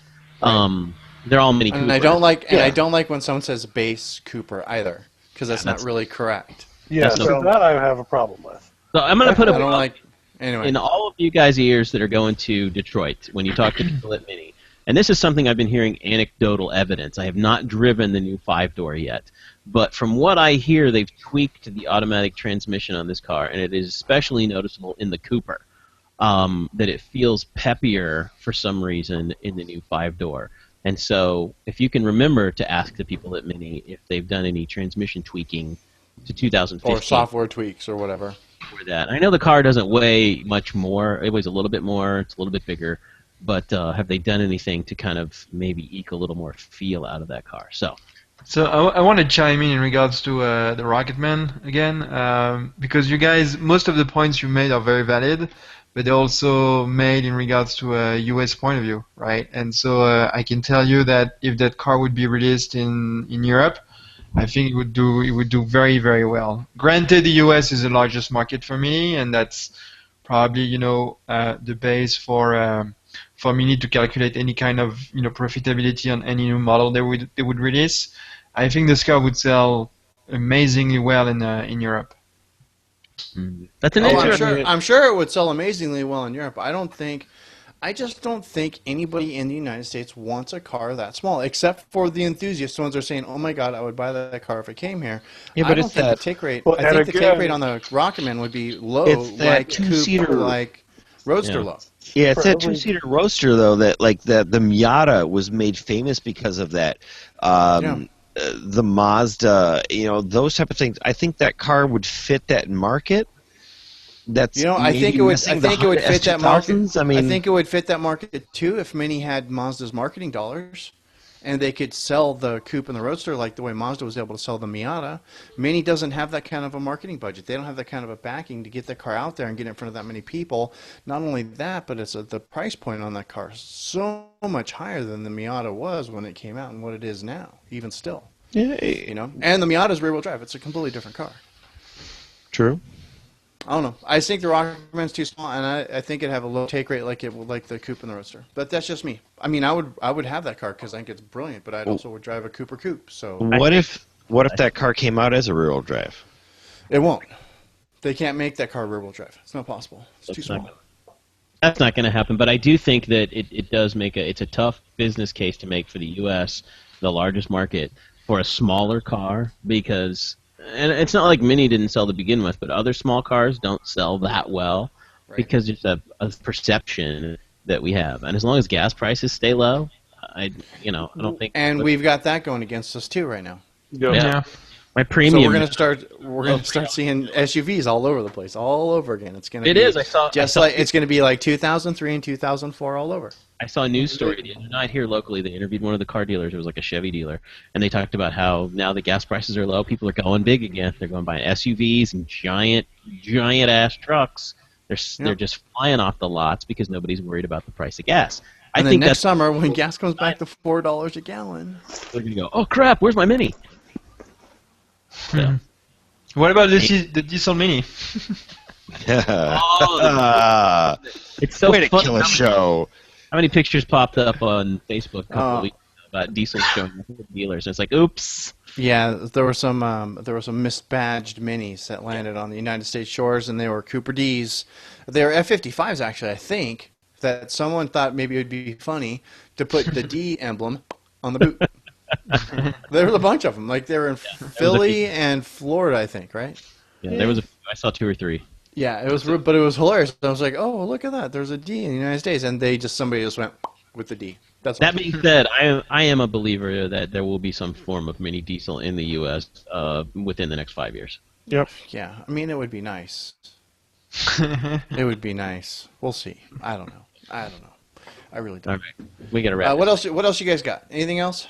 Right. They're all mini Coopers. And I don't like when someone says base Cooper either, because that's not really correct. Yeah, so that I have a problem with. So I'm going to put anyway. in all of you guys' ears that are going to Detroit when you talk to people at Mini. And this is something I've been hearing anecdotal evidence. I have not driven the new 5-door yet. But from what I hear, they've tweaked the automatic transmission on this car, and it is especially noticeable in the Cooper, that it feels peppier for some reason in the new 5-door. And so if you can remember to ask the people at Mini if they've done any transmission tweaking to 2015. Or software tweaks or whatever. For that. I know the car doesn't weigh much more. It weighs a little bit more. It's a little bit bigger. But have they done anything to kind of maybe eke a little more feel out of that car? So I want to chime in regards to the Rocketman again, because you guys, most of the points you made are very valid, but they're also made in regards to a U.S. point of view, right? And so I can tell you that if that car would be released in Europe, I think it would do very, very well. Granted, the U.S. is the largest market for Mini, and that's probably the base for Mini to calculate any kind of profitability on any new model they would release. I think this car would sell amazingly well in Europe. That's an interesting. I'm sure it would sell amazingly well in Europe. I just don't think anybody in the United States wants a car that small, except for the enthusiasts. The ones that are saying, "Oh my God, I would buy that car if it came here." Yeah, but I don't think the take rate. Well, I think the take rate on the Rocketman would be low, It's that like two-seater- Coupe, like Roadster Yeah. low. Yeah, it's that Probably. two-seater Roadster though that the Miata was made famous because of that. The Mazda, those type of things. I think that car would fit that market. That's I think maybe it would. missing I think the it would fit that market. S2000s. I mean, I think it would fit that market too if Mini had Mazda's marketing dollars, and they could sell the Coupe and the Roadster like the way Mazda was able to sell the Miata. Mini doesn't have that kind of a marketing budget. They don't have that kind of a backing to get the car out there and get it in front of that many people. Not only that, but it's the price point on that car is so much higher than the Miata was when it came out and what it is now, even still. yeah, And the Miata's rear-wheel drive. It's a completely different car. true. I don't know. I think the Rocketman's too small, and I think it'd have a low take rate like the Coupe and the Roadster. But that's just me. I mean, I would have that car because I think it's brilliant, but I also would drive a Cooper Coupe. So What if that car came out as a rear-wheel drive? it won't. They can't make that car rear-wheel drive. It's not possible. It's too small. That's not going to happen, but I do think that it does make it's a tough business case to make for the U.S., the largest market, for a smaller car because, and it's not like Mini didn't sell to begin with, but other small cars don't sell that well because it's a perception that we have. And as long as gas prices stay low, I don't think. And we've got that going against us too right now. Yeah. My So premium. we're gonna start seeing SUVs all over the place, all over again. It's gonna. It be is. It's gonna be like 2003 and 2004 all over. I saw a news story the other night here locally. They interviewed one of the car dealers. It was like a Chevy dealer, and they talked about how now the gas prices are low. People are going big again. They're going buying SUVs and giant ass trucks. They're just flying off the lots because nobody's worried about the price of gas. And then think next that's summer, when gas comes back to $4 a gallon. they're gonna go. Oh crap! Where's my Mini? So, What about the diesel Mini? oh, it's so Way to fun. kill a show. How many pictures popped up on Facebook a couple Oh. of weeks ago about diesel showing up at dealers? And it's like, oops. Yeah, there were some misbadged minis that landed on the United States shores, and they were Cooper D's. They were F-55s, actually, I think, that someone thought maybe it would be funny to put the D emblem on the boot. There was a bunch of them. Like, they were in Philly and Florida, I think, right? Yeah, there was I saw 2 or 3. Yeah, it was, but it was hilarious. I was like, oh, look at that. There's a D in the United States. And somebody just went with the D. That's all. That being said, I am a believer that there will be some form of mini diesel in the U.S. Within the next 5 years. Yep. Yeah, I mean, it would be nice. It would be nice. We'll see. I don't know. I really don't. All right, we got to wrap. What else you guys got? Anything else?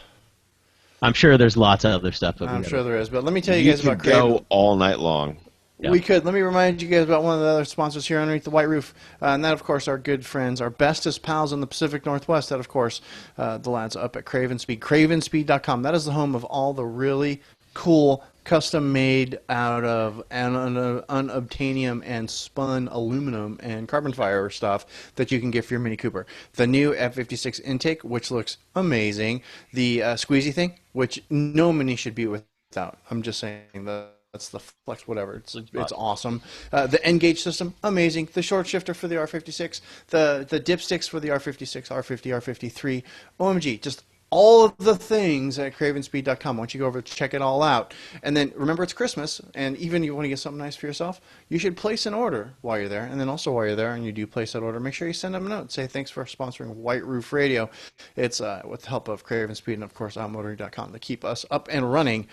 I'm sure there's lots of other stuff. But I'm sure there is. But let me tell you You guys about could Craven. go all night long. Yeah. We could. Let me remind you guys about one of the other sponsors here underneath the white roof. And that, of course, our good friends, our bestest pals in the Pacific Northwest. That, of course, the lads up at Craven Speed. CravenSpeed.com. That is the home of all the really cool, custom-made out of unobtainium and spun aluminum and carbon fiber stuff that you can get for your Mini Cooper. The new F56 intake, which looks amazing. The squeezy thing, which no Mini should be without. I'm just saying that. That's the Flex, whatever. It's awesome. The N-Gauge system, amazing. The short shifter for the R56. The dipsticks for the R56, R50, R53. OMG, just all of the things at CravenSpeed.com. Why don't you go over to check it all out? And then remember, it's Christmas, and even you want to get something nice for yourself, you should place an order while you're there. And then also while you're there and you do place that order, make sure you send them a note. Say thanks for sponsoring White Roof Radio. It's with the help of Craven Speed and, of course, outmotoring.com to keep us up and running.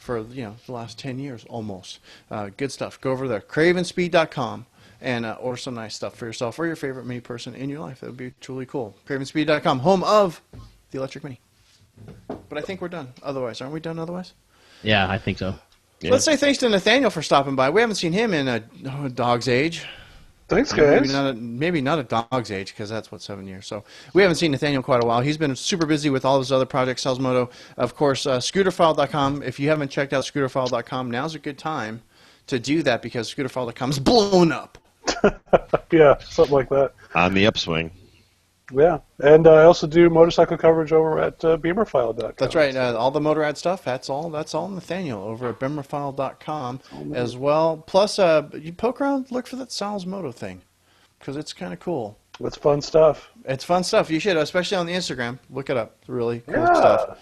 For the last 10 years almost. Good stuff. Go over there, CravenSpeed.com, and order some nice stuff for yourself or your favorite Mini person in your life. That would be truly cool. CravenSpeed.com, home of the electric Mini. But I think we're done. Otherwise, aren't we done? Otherwise, Yeah, I think so. Yeah. Let's say thanks to Nathaniel for stopping by. We haven't seen him in a dog's age. Thanks, guys. Maybe not a dog's age, because that's 7 years. So we haven't seen Nathaniel quite a while. He's been super busy with all his other projects, Salesmoto, of course, Scooterfile.com. If you haven't checked out Scooterfile.com, now's a good time to do that because Scooterfile.com is blown up. Yeah, something like that. On the upswing. Yeah, and I also do motorcycle coverage over at BeamerFile.com. That's right. All the Motorrad stuff, that's all Nathaniel over at BeamerFile.com as well. Plus, you poke around, look for that Sal's Moto thing because it's kind of cool. It's fun stuff. It's fun stuff. You should, especially on the Instagram. Look it up. It's really cool Yeah. stuff.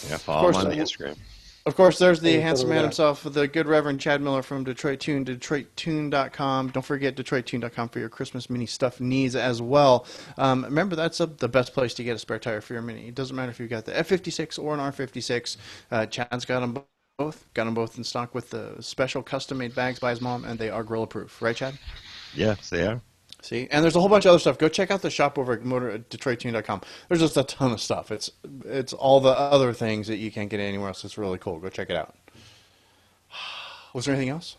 Yeah, follow him on the Instagram. Of course, there's the Yeah, handsome follow man that. himself, the good Reverend Chad Miller from Detroit Tune, DetroitTune.com. Don't forget DetroitTune.com for your Christmas Mini stuff needs as well. Remember, that's the best place to get a spare tire for your Mini. It doesn't matter if you've got the F56 or an R56. Chad's got them both. Got them both in stock with the special custom-made bags by his mom, and they are gorilla-proof. Right, Chad? Yes, they are. See, and there's a whole bunch of other stuff. Go check out the shop over at DetroitTune.com. There's just a ton of stuff. It's all the other things that you can't get anywhere else. It's really cool. Go check it out. Was there anything else?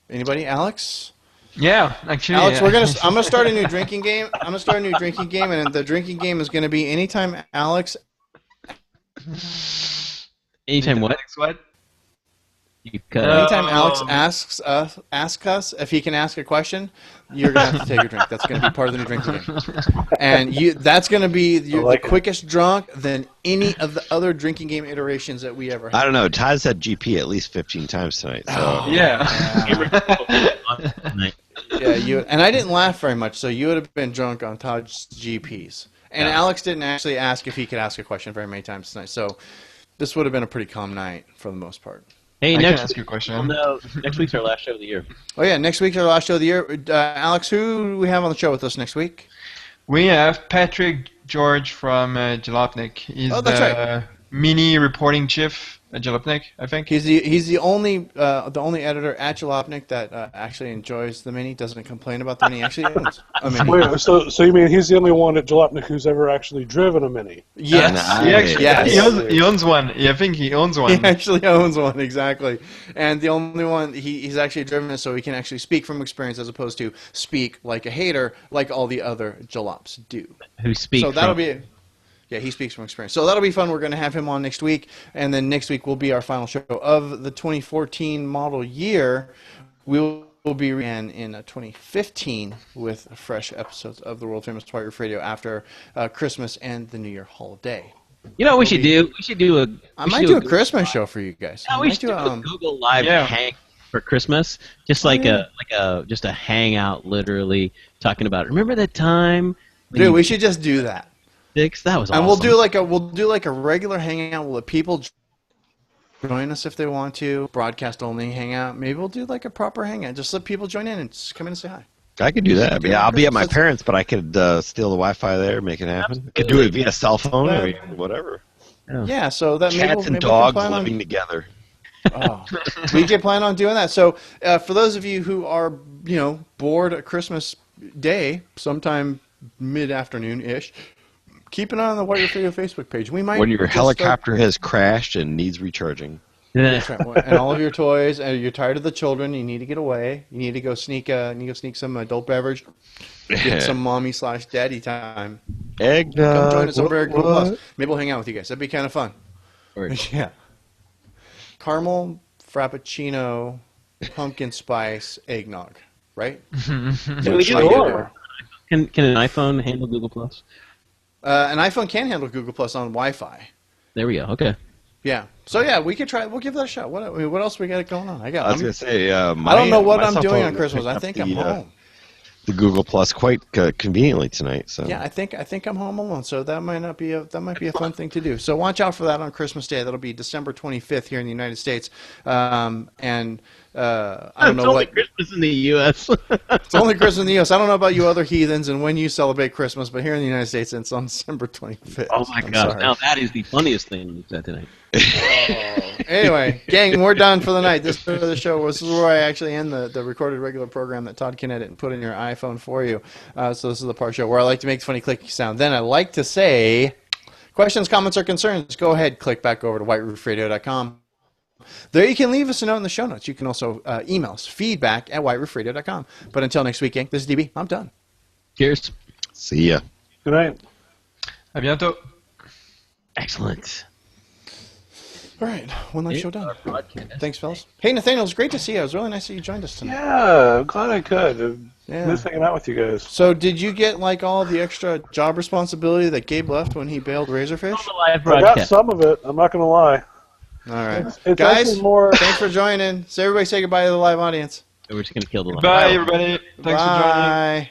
Anybody? Alex? Yeah, actually. Alex, I'm gonna start a new drinking game. And the drinking game is gonna be anytime Alex. Anytime what? What? You cut. Anytime Alex asks us if he can ask a question, you're gonna have to take a drink. That's gonna be part of the new drinking game, and that's gonna be the quickest drunk than any of the other drinking game iterations that we ever had. I don't know. Todd said GP at least 15 times tonight. So. Yeah. Yeah, and I didn't laugh very much, so you would have been drunk on Todd's GPs. And Alex didn't actually ask if he could ask a question very many times tonight, so this would have been a pretty calm night for the most part. Hey, I can next ask you a question. next week's our last show of the year. Oh yeah, next week's our last show of the year. Alex, who do we have on the show with us next week? We have Patrick George from Jalopnik. He's Oh, that's right. mini reporting chief at Jalopnik, I think. He's the only editor at Jalopnik that actually enjoys the Mini, doesn't complain about the Mini. Actually owns a Mini. Wait, so you mean he's the only one at Jalopnik who's ever actually driven a Mini? Yes. He owns one. I think he owns one. He actually owns one, exactly. And the only one he's actually driven it so he can actually speak from experience as opposed to speak like a hater like all the other Jalops do. Who speak So that'll be... Yeah, he speaks from experience. So that'll be fun. We're going to have him on next week. And then next week will be our final show of the 2014 model year. We'll be in 2015 with fresh episodes of the world famous White Roof Radio after Christmas and the New Year holiday. You know what we should do? We should do a. I might do a Christmas show for you guys. No, we should do a Google Live hang for Christmas, just like a hangout, literally talking about it. Remember that time? Dude, we should just do that. That was awesome. And we'll do like a regular hangout. We'll let people join us if they want to. Broadcast only hangout. Maybe we'll do like a proper hangout. Just let people join in and just come in and say hi. I could do that. Yeah, I'll be at my parents', but I could steal the Wi-Fi there, make it happen. I could do it via cell phone or whatever. Yeah, so that cats and dogs living together. Oh, we can plan on doing that. So for those of you who are bored at Christmas Day, sometime mid-afternoon-ish, keep an eye on the White Roof Radio Facebook page. We might when your helicopter has crashed and needs recharging. That's right. And all of your toys, and you're tired of the children, you need to get away. You need to go sneak some adult beverage, get some mommy/daddy time. Eggnog. Come join us over at Google Plus. Maybe we'll hang out with you guys. That'd be kind of fun. Yeah. Caramel frappuccino, pumpkin spice eggnog, right? Can we do it? Can an iPhone handle Google Plus? An iPhone can handle Google Plus on Wi-Fi. There we go. Okay. Yeah. So yeah, we could try. We'll give that a shot. What else we got going on? I was gonna say. I don't know what I'm doing on Christmas. I think I'm home. The Google Plus quite conveniently tonight. So yeah, I think I'm home alone. So that might be a fun thing to do. So watch out for that on Christmas Day. That'll be December 25th here in the United States. I don't know it's only Christmas in the U.S. It's only Christmas in the U.S. I don't know about you other heathens and when you celebrate Christmas, but here in the United States, it's on December 25th. Oh my gosh! Now that is the funniest thing you said tonight. Anyway, gang, we're done for the night. This is the show. This is where I actually end the recorded regular program that Todd can edit and put in your iPhone for you. So this is the part show where I like to make the funny clicky sound. Then I like to say, questions, comments, or concerns, go ahead, click back over to whiteroofradio.com. There you can leave us a note in the show notes. You can also email us, feedback@whiteroofradio.com. But until next week, gang, this is DB. I'm done. Cheers. See ya. Good night. À bientôt. Excellent. All right, one last show done. Thanks, fellas. Hey, Nathaniel, it's great to see you. It was really nice that you joined us tonight. Yeah, I'm glad I could. Miss hanging out with you guys. So, did you get like all the extra job responsibility that Gabe left when he bailed Razorfish? I got some of it. I'm not going to lie. All right, it's guys. More... Thanks for joining. So everybody say goodbye to the live audience. We're just gonna kill the live. Bye, everybody. Thanks for joining. Bye.